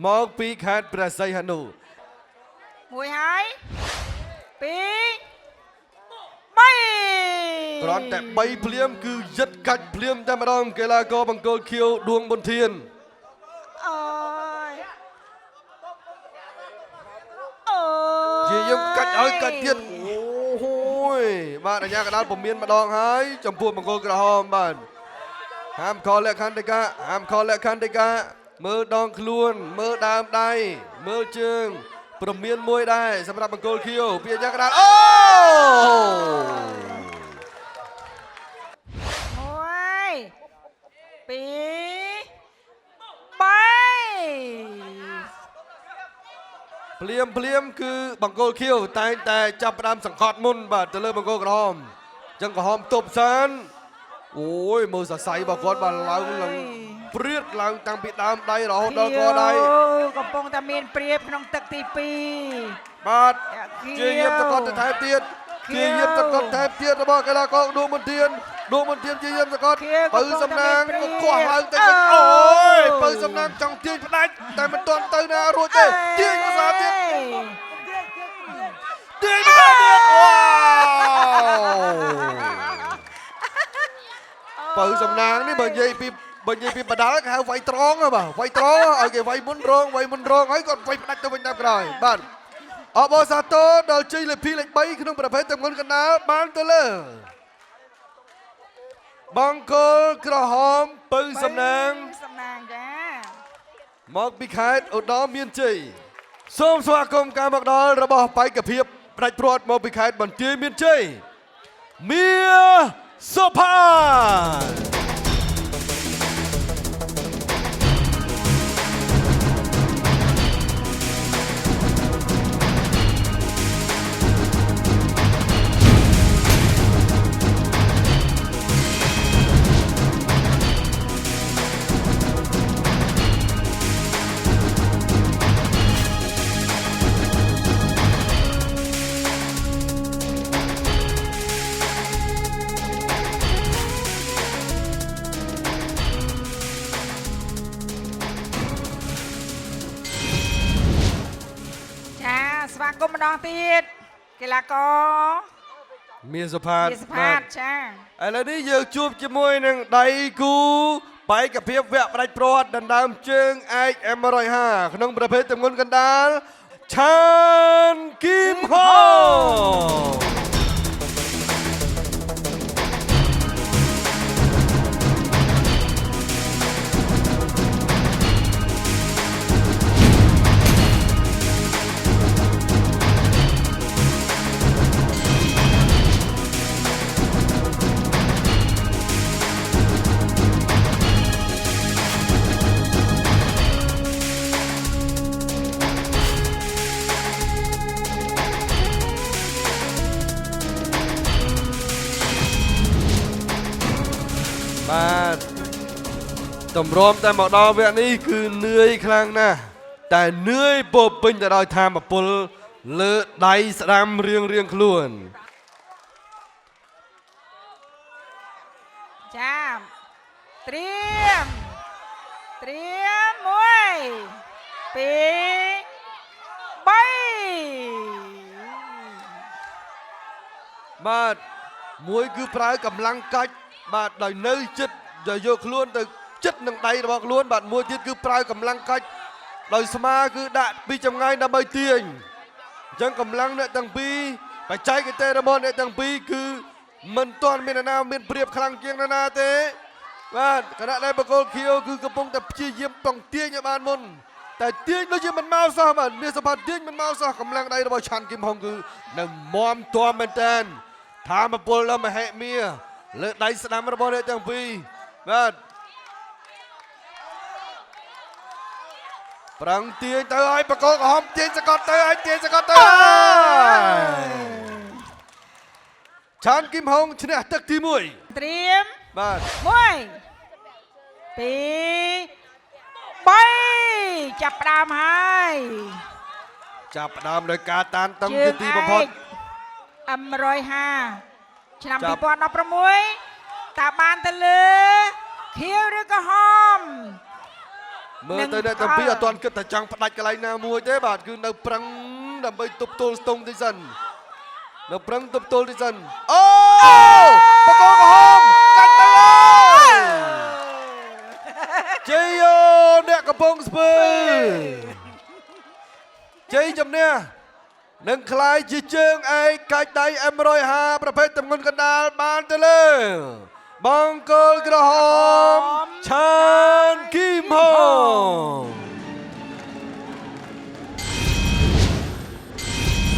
មកពីខេត្តព្រះសីហនុមួយហើយ2 3គ្រាន់តែ3ភ្លាមគឺយឹតកាច់ភ្លាមតែម្ដងកីឡាករបង្គោលខៀវដួងមន្ធានជាយើងកាច់ឲ្យកាច់ទៀតបាទអាញាកដាលពមៀនម្ដងហើយចំពោះបង្គោលក្រហមបាទហាមខលលក្ខន្តិកាមើលដងខ្លួនមើលដើមដៃមើលជើងព្រមានមួយដែរសម្រាប់បង្គោលខៀវពីអាញាកដាលអូ1 2 3ភ្លាមគឺបង្គោលខៀវតែងតែចាប់ផ្ដើមសង្កត់មុនបាទទៅលើបង្គោលក្រហមអញ្ចឹងក្រហមទប់សានអូយមើលសរសៃរបស់គាត់បានឡើងព្រាតឡើងតាំងពីដើមដៃរហូតដល់កដៃកំពុងតែមានព្រាបក្នុងទឹកទី2បាទជាយាមសង្កត់ទៅថែមទៀតរបស់កីឡាករដួងមន្ធានជាយាមសង្កត់ពៅសំណាងក៏គោះឡើងទៅអូយពៅសំណាងចង់ទាញផ្ដាច់តែមិនទាន់ទៅណារួចទេទាញភាសាទៀតវ៉ាវពៅសំណាងនេះបើនិយាយពី Bây giờ bị bà đá cái hai vay tròn hả bà? Vay tròn, ở cái vay muốn rong ấy còn vay đặt cho mình làm rồi. Bạn. Ở bò sa tô đòi chơi là phi lệch bay khi nông bà phải tầm ngôn cái ná bán tới lên. Băng cô cái hòm bưng sầm nàng. Sầm nàng cha. Một bị khai ở đó miên chì. Xôm xoa công ca mặc đó ra bỏ bayกับhiệp rạch bọt một bị khai bằng chơi miên chì. Mia Sopan. ស្វាគមន៍ម្ដងទៀតកីឡាករ មានសុផាត មានសុផាតចា ឥឡូវនេះយើងជួបជាមួយនឹងដៃគូបែកភាពវគ្គផ្ដាច់ព្រាត់ដណ្ដើមជើងឯក M150 ក្នុងប្រភេទទម្ងន់កណ្ដាលឆានគីមហូ បាទតម្រាំតែមកដល់វគ្គនេះគឺនឿយខ្លាំងណាស់តែនឿយពោពេញទៅដោយធម៌ពលលើដៃស្ដាំរៀងខ្លួន ចាត្រៀម1 2 3 បាទមួយគឺប្រើកម្លាំងកាច់បាទដោយនៅចិត្តយកខ្លួនទៅចិត្តនឹងដៃរបស់ខ្លួនបាទមួយទៀតគឺប្រើកម្លាំងកាច់ដោយស្មាគឺដាក់ពីចម្ងាយដើម្បីទាញអញ្ចឹងកម្លាំងអ្នកទាំងពីរបច្ចេកទេសរបស់អ្នកទាំងពីរគឺមិនទាន់មានអ្នកណាមានប្រៀបខ្លាំងជាងអ្នកណាទេបាទគណៈដែលបកគលខៀវគឺកំពុងតែព្យាយាមបង្ទាញឲ្យបានមុនតែទាញដូចជាមិនមកសោះបាទមានសម្បត្តិទាញមិនមកសោះកម្លាំងដៃរបស់ឆាន់គីមហុងគឺនៅមាំទាំមែនតើធម៌ពលដ៏មហិមាលើដៃស្ដាំរបស់អ្នកទាំងពីរបាទប្រឹងទាញទៅឲ្យបកគលក្រហមទាញសកត់ទៅឲ្យទាញសកត់ទៅឆាន់គីមហុងឈ្នះទឹកទី1 ត្រៀម បាទ 1 2 3 ចាប់ផ្ដើមហើយ ចាប់ផ្ដើមដោយការតានតឹងជាទីបំផុត M150 ឆ្នាំ2016តើបានទៅលើខៀវឬក៏ហម មើលទៅអ្នកទាំងពីរអត់ទាន់គិតថាចង់ផ្ដាច់កន្លែងណាមួយទេបាទគឺនៅប្រឹងដើម្បីទប់ទល់ស្ទង់ទីសិននៅប្រឹងទប់ទល់ទីសិនអូបកគលក្រហមកាច់ទៅហើយជ័យយោអ្នកកំពុងស្ពើជ័យជំនះនឹងខ្លាយជាជើងឯកកាច់ដៃ M150 ប្រភេទទម្ងន់កណ្ដាលបានទៅលើបង្គោលក្រហមឆានគីមហុង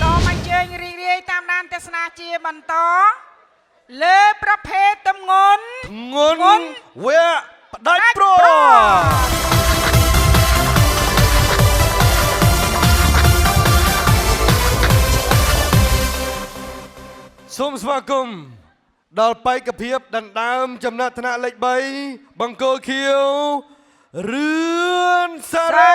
សូមអញ្ជើញរីករាយតាមដានទស្សនាជាបន្តលើប្រភេទទម្ងន់ ធ្ងន់វគ្គផ្ដាច់ព្រាត់សូមស្វាគមន៍ដល់បេក្ខភាពដណ្ដើមចំណាត់ថ្នាក់លេខ3បង្គោលខៀវរឿនសារ៉េ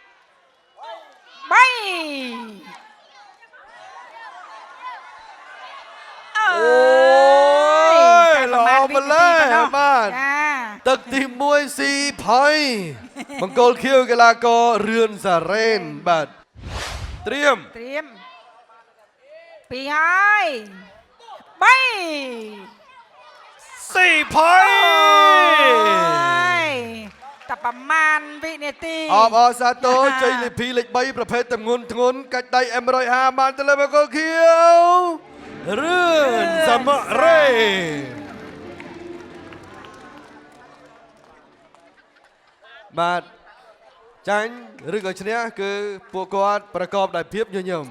bay โอ้ยหล่อมาเลยบ้าน จ้า ตึกทีมมวยสีไพ่มังกรเขียวกีฬากรเรือนสะเรนบัดเตรียม เตรียมปีให้bay สีไพ่ แต่ประมาณวินาที ออบอซาโตใจลิพีเล็กใบประเภทตำงุนทงนกัดไดM105บานตะเลมังกรเขียวเรือนสะเรนบัดចាញ់ឬក៏ឈ្នះគឺពួកគាត់ប្រកបដោយភាពញញឹម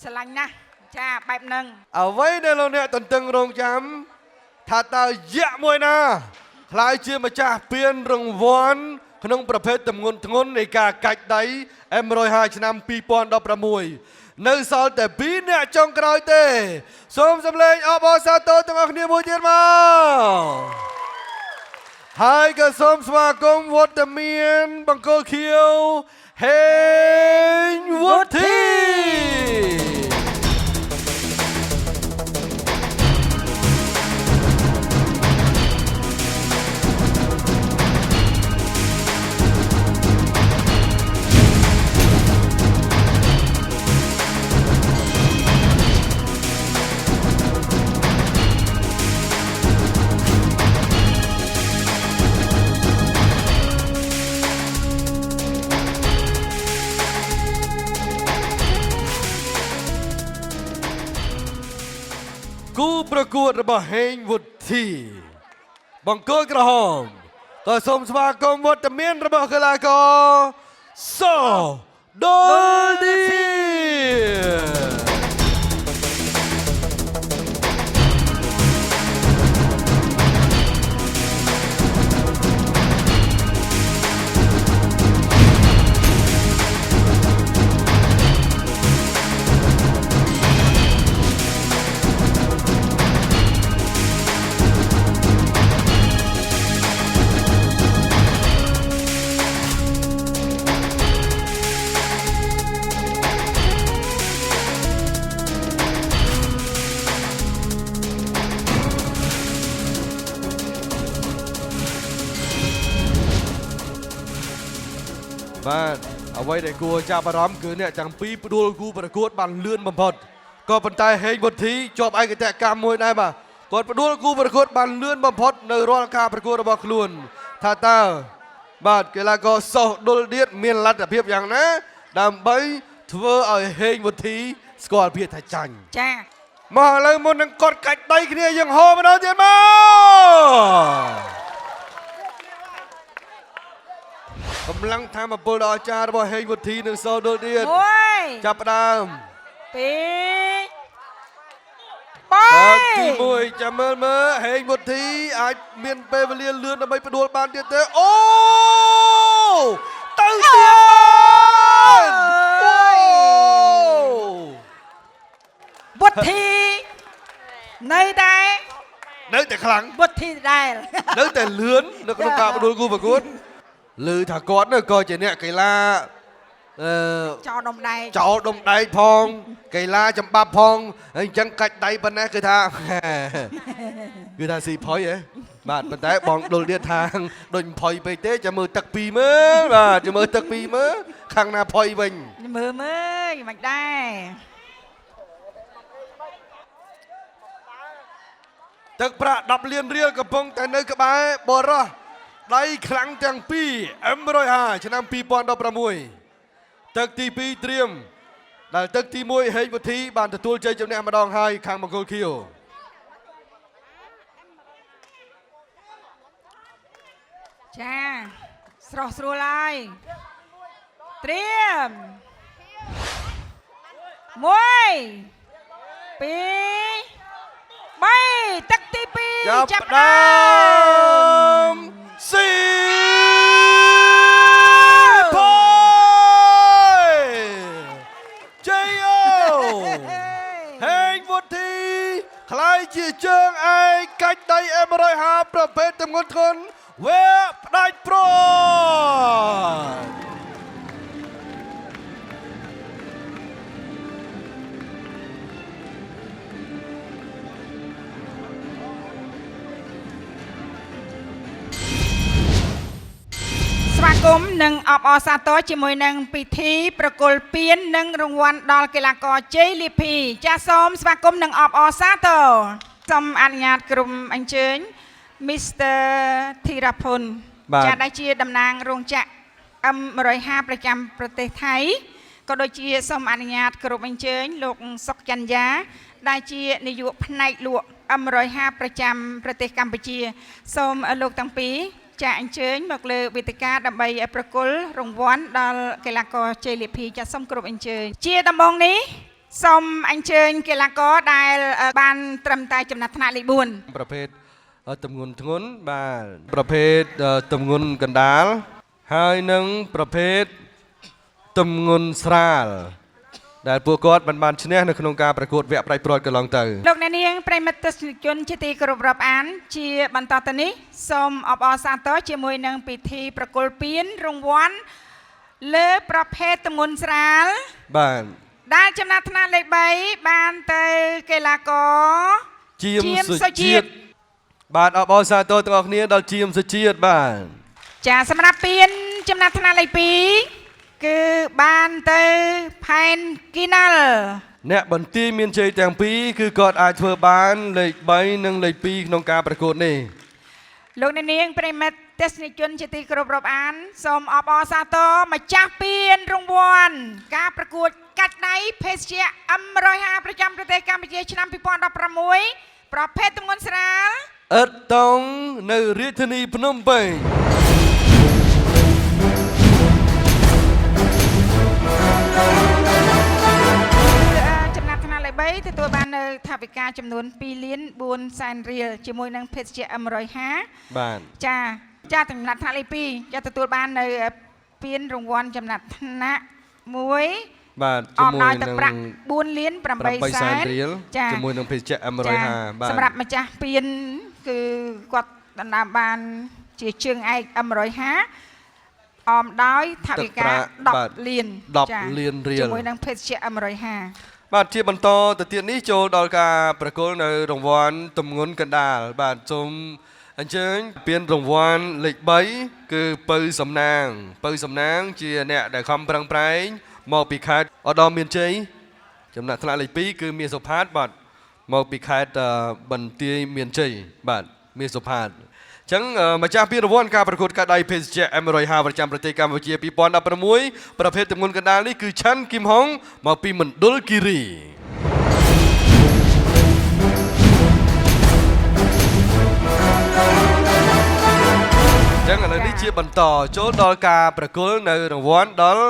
ស្រឡាញ់ណាស់ចាបែបហ្នឹង អ្វីដែលលោកអ្នកទន្ទឹងរង់ចាំថាតើយៈមួយណាខ្លាយជាម្ចាស់ពានរង្វាន់ក្នុងប្រភេទទម្ងន់ធ្ងន់នៃការកាច់ដៃ M105 ឆ្នាំ2016នៅសល់តែ2អ្នកចុងក្រោយទេសូមសម្លេងអបអរសាទរទាំងអស់គ្នាមួយទៀតមកហើយក៏សូមស្វាគមន៍វត្តមានបង្គោលខៀវហេងវុធី គូប្រកួតរបស់ហេងវុធីបង្គោលក្រហមក៏សូមស្វាគមន៍វត្តមានរបស់កីឡាករសដូលឌី បាទអ្វីដែលគួរចាប់អារម្មណ៍គឺអ្នកទាំងពីរផ្ដួលគូប្រកួតបានលឿនបំផុតក៏ប៉ុន្តែហេងវុធីជាប់ឯកតេយ្យកម្មមួយដែរបាទគាត់ផ្ដួលគូប្រកួតបានលឿនបំផុតនៅរាល់ការប្រកួតរបស់ខ្លួនថាតើបាទកីឡាករសោះដុលឌៀតមានលទ្ធភាពយ៉ាងណាដើម្បីធ្វើឲ្យហេងវុធីស្គាល់ភាពថាចាញ់ ចា មកឥឡូវមុននឹងកត់កាច់ដៃគ្នាយើងហោម្ដងទៀតមកកម្លាំងធម៌ពលដ៏អស្ចារ្យរបស់ហេងវុធីនិងសោះដុលឌៀត 1 ចាប់ផ្ដើម 2 ទី1ចាំមើលហេងវុធីអាចមានពេលវេលាលឿនដើម្បីផ្ដួលបានទៀតទេអូទៅទៀតវុធីនៅតែខ្លាំង វុធីដែរ នៅតែលឿននៅក្នុងការផ្ដួលគូប្រកួតឮថាគាត់នោះក៏ជាអ្នកកីឡាចោលដុំដែក ចោលដុំដែកផងកីឡាចម្បាប់ផងហើយអញ្ចឹងកាច់ដៃប៉ុណ្ណេះគឺថាស៊ីផុយហ៎បាទប៉ុន្តែបងដុលទៀតថាដូចផុយពេកទេចាំមើលទឹកពីមើលបាទចាំមើលទឹកពីមើលខាងណាផុយវិញ មើលមិនដែរ ទឹកប្រាក់10លានរៀលកំពុងតែនៅក្បែរបរោះដៃខ្លាំងទាំងពីរ M150 ឆ្នាំ2016ទឹកទី2ត្រៀមដែលទឹកទី1ហេងវុធីបានទទួលជ័យជំនះម្ដងហើយខាងមង្គលខៀវចាស្រស់ស្រួលហើយត្រៀម1 2 3ទឹកទី2ចាប់ដើមស៊ីផយជ័យអូហេងវុធីខ្លាយជាជើងឯកកាច់ដៃ M150 ប្រភេទទម្ងន់ធ្ងន់វែផ្ដាច់ព្រាត់ស្វាគមន៍និងអបអរសាទរជាមួយនឹងពិធីប្រគល់ពាននិងរង្វាន់ដល់កីឡាករជ័យលាភីចាសសូមស្វាគមន៍និងអបអរសាទរសូមអនុញ្ញាតក្រុមអញ្ជើញ Mr. Thiraphun ចាដែលជាតំណាងរោងចក្រ M150 ប្រចាំប្រទេសថៃក៏ដូចជាសូមអនុញ្ញាតក្រុមអញ្ជើញលោកសុកច័ន្ទយាដែលជានាយកផ្នែកលក់ M150 ប្រចាំប្រទេសកម្ពុជាសូមលោកទាំងពីរចាអញ្ជើញមកលើវេទិកាដើម្បីប្រគល់រង្វាន់ដល់កីឡាករជ័យលាភីចាសូមគ្រប់អញ្ជើញជាដំបូងនេះសូមអញ្ជើញកីឡាករដែលបានត្រឹមតែចំណាត់ថ្នាក់លេខ4ប្រភេទទម្ងន់ធ្ងន់បាទប្រភេទទម្ងន់កណ្ដាលហើយនឹងប្រភេទទម្ងន់ស្រាលដែលពួកគាត់បានឈ្នះនៅក្នុងការប្រកួតវគ្គផ្ដាច់ព្រាត់កន្លងទៅលោកអ្នកនាងប្រិមិត្តទស្សនិកជនជាទីគោរពរាប់អានជាបន្តទៅនេះសូមអបអរសាទរជាមួយនឹងពិធីប្រគល់ពានរង្វាន់លើប្រភេទទម្ងន់ស្រាលបាទដែលចំណាត់ថ្នាក់លេខ3បានទៅកីឡាករជាមសុជាតិបាទអបអរសាទរទាំងអស់គ្នាដល់ជាមសុជាតិបាទចាសម្រាប់ពានចំណាត់ថ្នាក់លេខ2គឺបានទៅផែនគីណាល់អ្នកបន្ទាយមានជ័យទាំងពីរគឺគាត់អាចធ្វើបានលេខ3និងលេខ2ក្នុងការប្រកួតនេះលោកអ្នកនាងប្រិមិត្តទស្សនិកជនជាទីគោរពរាប់អានសូមអបអរសាទរម្ចាស់ពានរង្វាន់ការប្រកួតកាច់ដៃភេសជ្ជៈ M150 ប្រចាំប្រទេសកម្ពុជាឆ្នាំ2016ប្រភេទទម្ងន់ស្រាលឥតតង់នៅរាជធានីភ្នំពេញចំណាត់ថ្នាក់លេខ3ទទួលបាននៅថវិកាចំនួន2លាន4សែនរៀលជាមួយនឹងភេសជ្ជៈ M150 បាទចាចំណាត់ថ្នាក់លេខ2ចាទទួលបាននៅពានរង្វាន់ចំណាត់ថ្នាក់1បាទជាមួយនឹងទឹកប្រាក់4លាន8សែនរៀលជាមួយនឹងភេសជ្ជៈ M150 បាទសម្រាប់ម្ចាស់ពានគឺគាត់ដណ្ដើមបានជាជើងឯក M150 អមដោយថវិកា10លានរៀលជាមួយនឹងភេសជ្ជៈ M150 បាទជាបន្តទៅទៀតនេះចូលដល់ការប្រគល់នៅរង្វាន់ទម្ងន់កណ្ដាលបាទសូមអញ្ជើញពានរង្វាន់លេខ3គឺពៅសំណាងជាអ្នកដែលខំប្រឹងប្រែងមកពីខេត្តឧត្តរមានជ័យចំណាត់ថ្នាក់លេខ2គឺមាសសុផាតបាទមកពីខេត្តបន្ទាយមានជ័យបាទមាសសុផាតអញ្ចឹងម្ចាស់ពានរង្វាន់ការប្រកួតកាត់ដៃភេសជ្ជៈ M150 ប្រចាំប្រទេសកម្ពុជា2016ប្រភេទទម្ងន់កណ្ដាលនេះគឺឆាន់គីមហុងមកពីមណ្ឌលគិរីចឹងឥឡូវនេះជាបន្តចូលដល់ការប្រគល់នៅរង្វាន់ដល់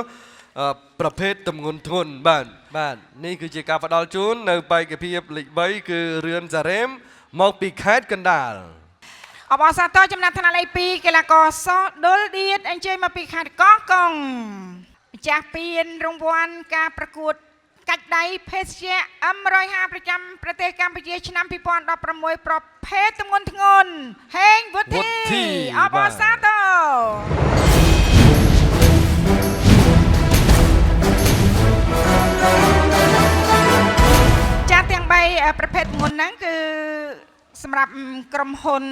ប្រភេទទម្ងន់ធ្ងន់បាទនេះគឺជាការផ្ដល់ជូននៅបេក្ខភាពលេខ3គឺរឿនសារ៉េមមកពីខេត្តកណ្ដាលអបអរសាទរចំណាត់ថ្នាក់លេខ2កីឡាករសដុលឌៀតអញ្ជើញមកពីខេត្តកោះកុងម្ចាស់ពានរង្វាន់ការប្រកួតកាច់ដៃភេសជ្ជៈ M150 ប្រចាំប្រទេសកម្ពុជាឆ្នាំ2016ប្រភេទទម្ងន់ធ្ងន់ហេងវុធីអបអរសាទរចាទាំង3ប្រភេទទម្ងន់ហ្នឹងគឺ សម្រាប់ក្រុមហ៊ុន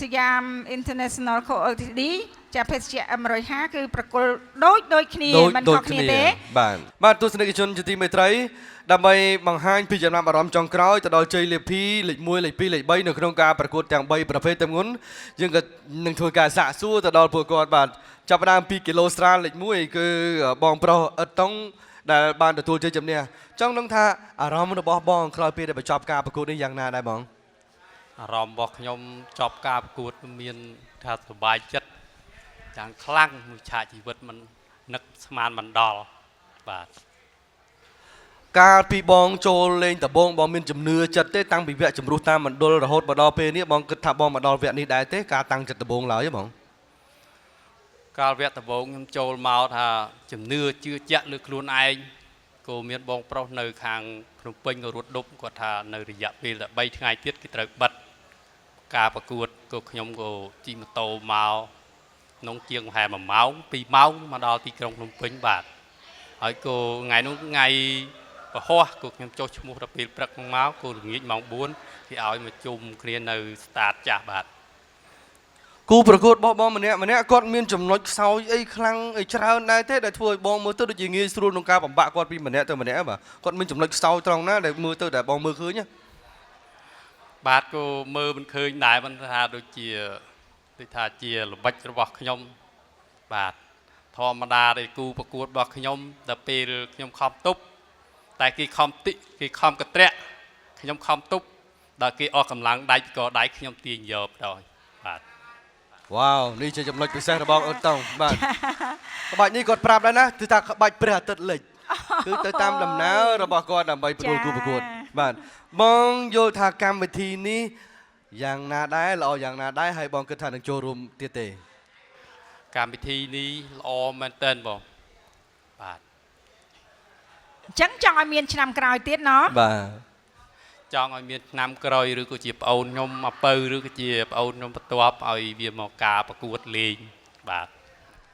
សយ៉ាម International Co Ltd ចាភេសជ្ជៈ M150 គឺប្រគល់ដូចគ្នាមិនខុសគ្នាទេបាទទស្សនិកជនជាទីមេត្រីដើម្បីបង្ហាញពីចំណាប់អារម្មណ៍ចុងក្រោយទៅដល់ជ័យលាភីលេខ1លេខ2លេខ3នៅក្នុងការប្រកួតទាំង3ប្រភេទទាំងមុនយើងក៏នឹងធ្វើការសាកសួរទៅដល់ពួកគាត់បាទចាប់ផ្ដើមពីគីឡូស្រាលលេខ1គឺបងប្រុសអ៊ិតតុងដែលបានទទួលជ័យជំនះចង់នឹងថាអារម្មណ៍របស់បងក្រោយពេលដែលបញ្ចប់ការប្រកួតនេះយ៉ាងណាដែរបងអារម្មណ៍របស់ខ្ញុំចប់ការប្រកួតមានថាសប្បាយចិត្តយ៉ាងខ្លាំងមួយឆាកជីវិតមិននឹកស្មានមិនដល់បាទកាលពីបងចូលលេងដំបូងបងមានជំនឿចិត្តទេតាំងពីវគ្គជំរុះតាមមណ្ឌលរហូតមកដល់ពេលនេះបងគិតថាបងមកដល់វគ្គនេះដែរទេការតាំងចិត្តដំបូងឡើយបងកាលវគ្គដំបូងខ្ញុំចូលមកថាជំនឿជឿជាក់លើខ្លួនឯងក៏មានបងប្រុសនៅខាងភ្នំពេញក៏រត់ដប់គាត់ថានៅរយៈពេលតែ3ថ្ងៃទៀតគេត្រូវបិទការប្រកួតក៏ខ្ញុំក៏ជិះម៉ូតូមកក្នុងជាងប្រហែល1ម៉ោង2ម៉ោងមកដល់ទីក្រុងភ្នំពេញបាទហើយក៏ថ្ងៃនោះថ្ងៃប្រហោះក៏ខ្ញុំចុះឈ្មោះដល់ពេលព្រឹកមកក៏ល្ងាចម៉ោង4គេឲ្យមកជុំគ្នានៅស្តាតចាស់បាទគូប្រកួតបងម្នាក់គាត់មានចំណុចខ្សោយអីខ្លាំងអីច្រើនដែរទេដែលធ្វើឲ្យបងមើលទៅដូចជាងាយស្រួលក្នុងការបំបាក់គាត់ពីម្នាក់ទៅម្នាក់បាទគាត់មានចំណុចខ្សោយត្រង់ណាដែលមើលទៅតែបងមើលឃើញបាទក៏មើលមិនឃើញដែរមិនថាដូចថាជាល្បិចរបស់ខ្ញុំបាទធម្មតាដែលគូប្រកួតរបស់ខ្ញុំដល់ពេលខ្ញុំខំទប់តែគេខំគេខំកត្រាក់ខ្ញុំខំទប់ដល់គេអស់កម្លាំងដៃក៏ដៃខ្ញុំទាញយកដល់បាទវ៉ាវនេះជាចំណុចពិសេសរបស់អ៊ុតតុងបាទក្បាច់នេះគាត់ប្រាប់ដែរណាគឺថាក្បាច់ព្រះអាទិត្យលិចគឺទៅតាមដំណើររបស់គាត់ដើម្បីប្រកួតគូប្រកួតបាទបងយល់ថាកម្មវិធីនេះយ៉ាងណាដែរល្អយ៉ាងណាដែរហើយបងគិតថានឹងចូលរួមទៀតទេកម្មវិធីនេះល្អមែនទែនបងបាទអញ្ចឹងចង់ឲ្យមានឆ្នាំក្រោយទៀតណ៎បាទចង់ឲ្យមានឆ្នាំក្រោយឬក៏ជាប្អូនខ្ញុំអពៅឬក៏ជាប្អូនខ្ញុំបន្ទាប់ឲ្យវាមកការប្រកួតលេងបាទ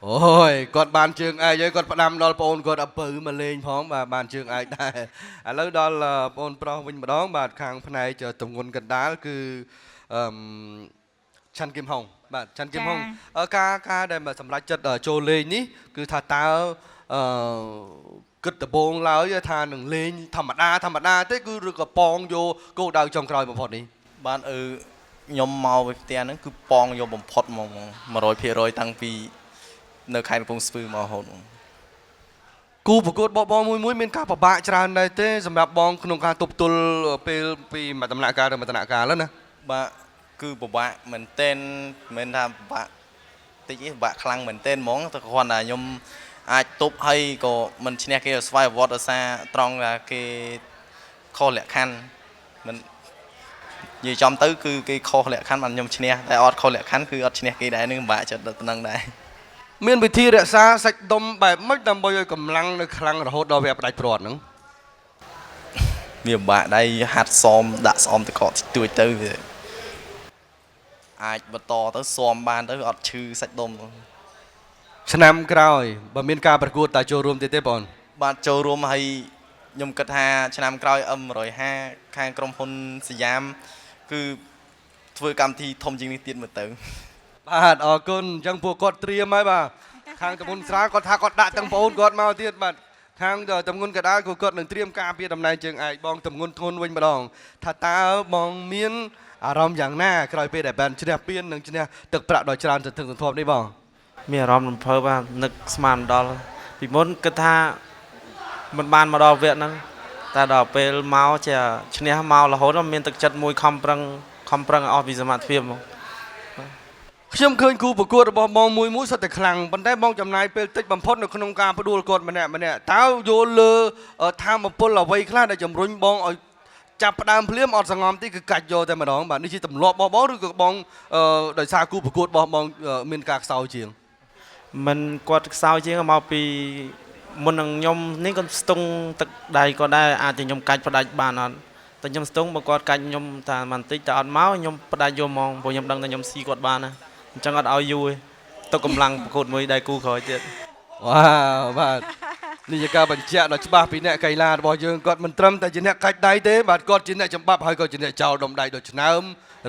អូយគាត់បានជើងឯកហើយគាត់ផ្ដាំដល់ប្អូនគាត់អពៅមកលេងផងបាទបានជើងឯកដែរឥឡូវដល់ប្អូនប្រុសវិញម្ដងបាទខាងផ្នែកទម្ងន់កណ្ដាលគឺឆាន់គឹមហុងបាទឆាន់គឹមហុងការដែលសម្រាប់ចិត្តចូលលេងនេះគឺថាតើគិតដំបូងឡើយថានឹងលេងធម្មតាទេគឺឬក៏ប៉ងយកគោលដៅចុងក្រោយបំផុតនេះបានខ្ញុំមកពីផ្ទះហ្នឹងគឺប៉ងយកបំផុតហ្មង 100% តាំងពីនៅខេត្តកំពង់ស្ពឺមករហូតគូប្រកួតបងមួយមានការពិបាកច្រើនដែរទេសម្រាប់បងក្នុងការទប់ទល់ពេលពីមួយដំណាក់កាលទៅមួយដំណាក់កាលណាបាទគឺពិបាកមែនទែនមិនថាពិបាកតិចទេពិបាកខ្លាំងមែនទែនហ្មងតែគ្រាន់តែខ្ញុំអាចទប់ហើយក៏មិនឈ្នះគេស្វ័យប្រវត្តិដោយសារត្រង់ថាគេខុសលក្ខខណ្ឌមិននិយាយចំទៅគឺគេខុសលក្ខខណ្ឌបានខ្ញុំឈ្នះតែអត់ខុសលក្ខខណ្ឌគឺអត់ឈ្នះគេដែរនឹងពិបាកចិត្តដល់ហ្នឹងដែរមានវិធីរក្សាសាច់ដុំបែបម៉េចដើម្បីឲ្យកម្លាំងនៅខ្លាំងរហូតដល់វាផ្ដាច់ព្រាត់ហ្នឹងវាពិបាកដែរហាត់សមដាក់ស្អំតកកទួយទៅវាអាចបន្តទៅសមបានទៅអត់ឈឺសាច់ដុំឆ្នាំក្រោយបើមានការប្រកួតតើចូលរួមទេបងបាទចូលរួមហើយខ្ញុំគិតថាឆ្នាំក្រោយ M150 ខាងក្រុមហ៊ុនសយ៉ាមគឺធ្វើកម្មវិធីធំជាងនេះទៀតមើលទៅបាទអរគុណអញ្ចឹងពួកគាត់ត្រៀមហើយបាទខាងតំបន់ស្រាលគាត់ថាគាត់ដាក់ទាំងប្អូនគាត់មកទៀតបាទខាងតំបន់កដាលគាត់នឹងត្រៀមការពារតំណែងជើងឯកបងតំបន់ធ្ងន់វិញម្ដងថាតើបងមានអារម្មណ៍យ៉ាងណាក្រោយពេលដែលបានឈ្នះពាននិងឈ្នះទឹកប្រាក់ដ៏ច្រើនសន្ធឹកសន្ធាប់នេះបងមានអារម្មណ៍រំភើបបាទនឹកស្មានដល់ពីមុនគិតថាមិនបានមកដល់វគ្គហ្នឹងតែដល់ពេលមកជាឈ្នះមករហូតមានទឹកចិត្តមួយខំប្រឹងអស់ពីសមត្ថភាពមកខ្ញុំឃើញគូប្រកួតរបស់បងមួយសុទ្ធតែខ្លាំងប៉ុន្តែបងចំណាយពេលតិចបំផុតនៅក្នុងការផ្ដួលគាត់ម្នាក់តើយល់លើធម៌ពលអ្វីខ្លះដែលជំរុញបងឲ្យចាប់ផ្ដើមភ្លាមអត់សង្ងំទេគឺកាច់យកតែម្ដងបាទនេះជាទម្លាប់របស់បងឬក៏បងដោយសារគូប្រកួតរបស់បងមានការខ្សោយជាងមិនគាត់ខ្សោយជាងមកពីមុននឹងខ្ញុំនេះក៏ស្ទង់ទឹកដៃក៏ដែរអាចតែខ្ញុំកាច់ផ្ដាច់បានអត់តែខ្ញុំស្ទង់បើគាត់កាច់ខ្ញុំតែបន្តិចតែអត់មកខ្ញុំផ្ដាច់យកហ្មងព្រោះខ្ញុំដឹងថាខ្ញុំស៊ីគាត់បានណាអញ្ចឹងអត់ឲ្យយូរទេទុកកម្លាំងប្រកួតមួយដៃគូក្រោយទៀតវ៉ាវបាទ នេះជាការបញ្ជាក់ដ៏ច្បាស់ពីអ្នកកីឡារបស់យើងគាត់មិនត្រឹមតែជាអ្នកកាច់ដៃទេបាទគាត់ជាអ្នកចម្បាប់ហើយក៏ជាអ្នកចោលដុំដៃដ៏ឆ្នើម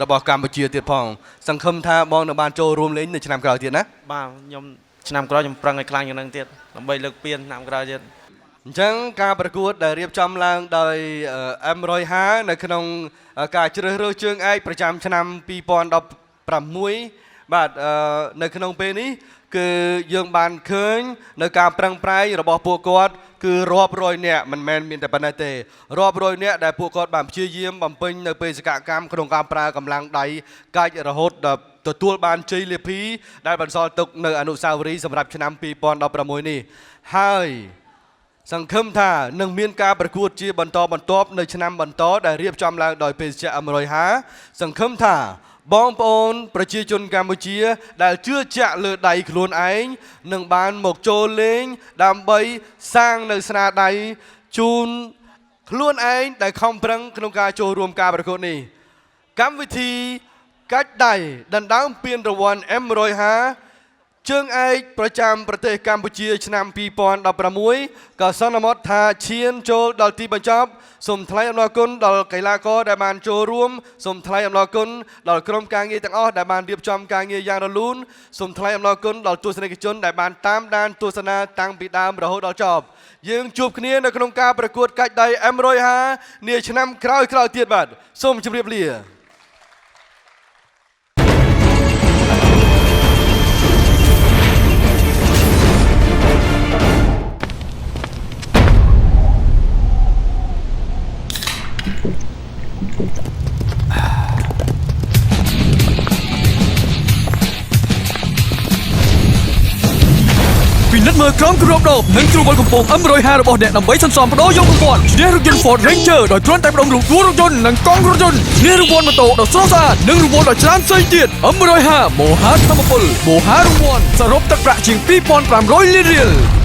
របស់កម្ពុជាទៀតផងសង្ឃឹមថាបងនឹងបានចូលរួមលេងនៅឆ្នាំក្រោយទៀតណា បាទខ្ញុំឆ្នាំក្រោយខ្ញុំប្រឹងឲ្យខ្លាំងជាងនឹងទៀតដើម្បីលើកពានឆ្នាំក្រោយទៀត អញ្ចឹងការប្រកួតដែលរៀបចំឡើងដោយ M150 នៅក្នុងការជ្រើសរើសជើងឯកប្រចាំឆ្នាំ 2016 បាទនៅក្នុងពេលនេះគឺយើងបានឃើញនៅការប្រឹងប្រែងរបស់ពួកគាត់គឺរាប់រយនាក់មិនមែនមានតែប៉ុណ្ណេះទេរាប់រយនាក់ដែលពួកគាត់បានព្យាយាមបំពេញនៅបេសកកម្មក្នុងការប្រើកម្លាំងដៃកាច់រហូតដល់ទទួលបានជ័យលាភីដែលបន្សល់ទុកនៅអនុស្សាវរីយ៍សម្រាប់ឆ្នាំ 2016 នេះហើយសង្ឃឹមថានឹងមានការប្រកួតជាបន្តបន្ទាប់នៅឆ្នាំបន្តដែលរៀបចំឡើងដោយបេសកកម្ម M150 សង្ឃឹមថាបងប្អូនប្រជាជនកម្ពុជាដែលជឿជាក់លើដៃខ្លួនឯងនឹងបានមកចូលលេងដើម្បីសាងនៅស្នាដៃជូនខ្លួនឯងដែលខំប្រឹងក្នុងការចូលរួមការប្រកួតនេះកម្មវិធីកាច់ដៃដណ្ដើមពានរង្វាន់ M150 ជើងឯកប្រចាំប្រទេសកម្ពុជាឆ្នាំ 2016 ក៏សន្មតថាឈានចូលដល់ទីបញ្ចប់សូមថ្លែងអំណរគុណដល់កីឡាករដែលបានចូលរួមសូមថ្លែងអំណរគុណដល់ក្រុមការងារទាំងអស់ដែលបានរៀបចំការងារយ៉ាងរលូនសូមថ្លែងអំណរគុណដល់ទស្សនិកជនដែលបានតាមដានទស្សនាតាំងពីដើមរហូតដល់ចប់យើងជួបគ្នានៅក្នុងការប្រកួតកាច់ដៃ M150 នាឆ្នាំក្រោយៗទៀតបាទសូមជម្រាបលា ពិនិត្យមើលក្រុមគ្រួបដបនិងទ្រូវល់កំពង់ M150 របស់អ្នកដើម្បីសន្សំបដូរយករង្វាន់ឈ្នះរថយន្ត Ford Ranger ដោយគ្រាន់តែបដិរូបរថយន្តនិងកង់រថយន្តឈ្នះរង្វាន់ម៉ូតូដ៏ស្រស់ស្អាតនិងរង្វាន់ដ៏ច្រើនផ្សេងទៀត M150 មហាធម្មពលមហារង្វាន់សរុបទឹកប្រាក់ជាង 2,500 លានរៀល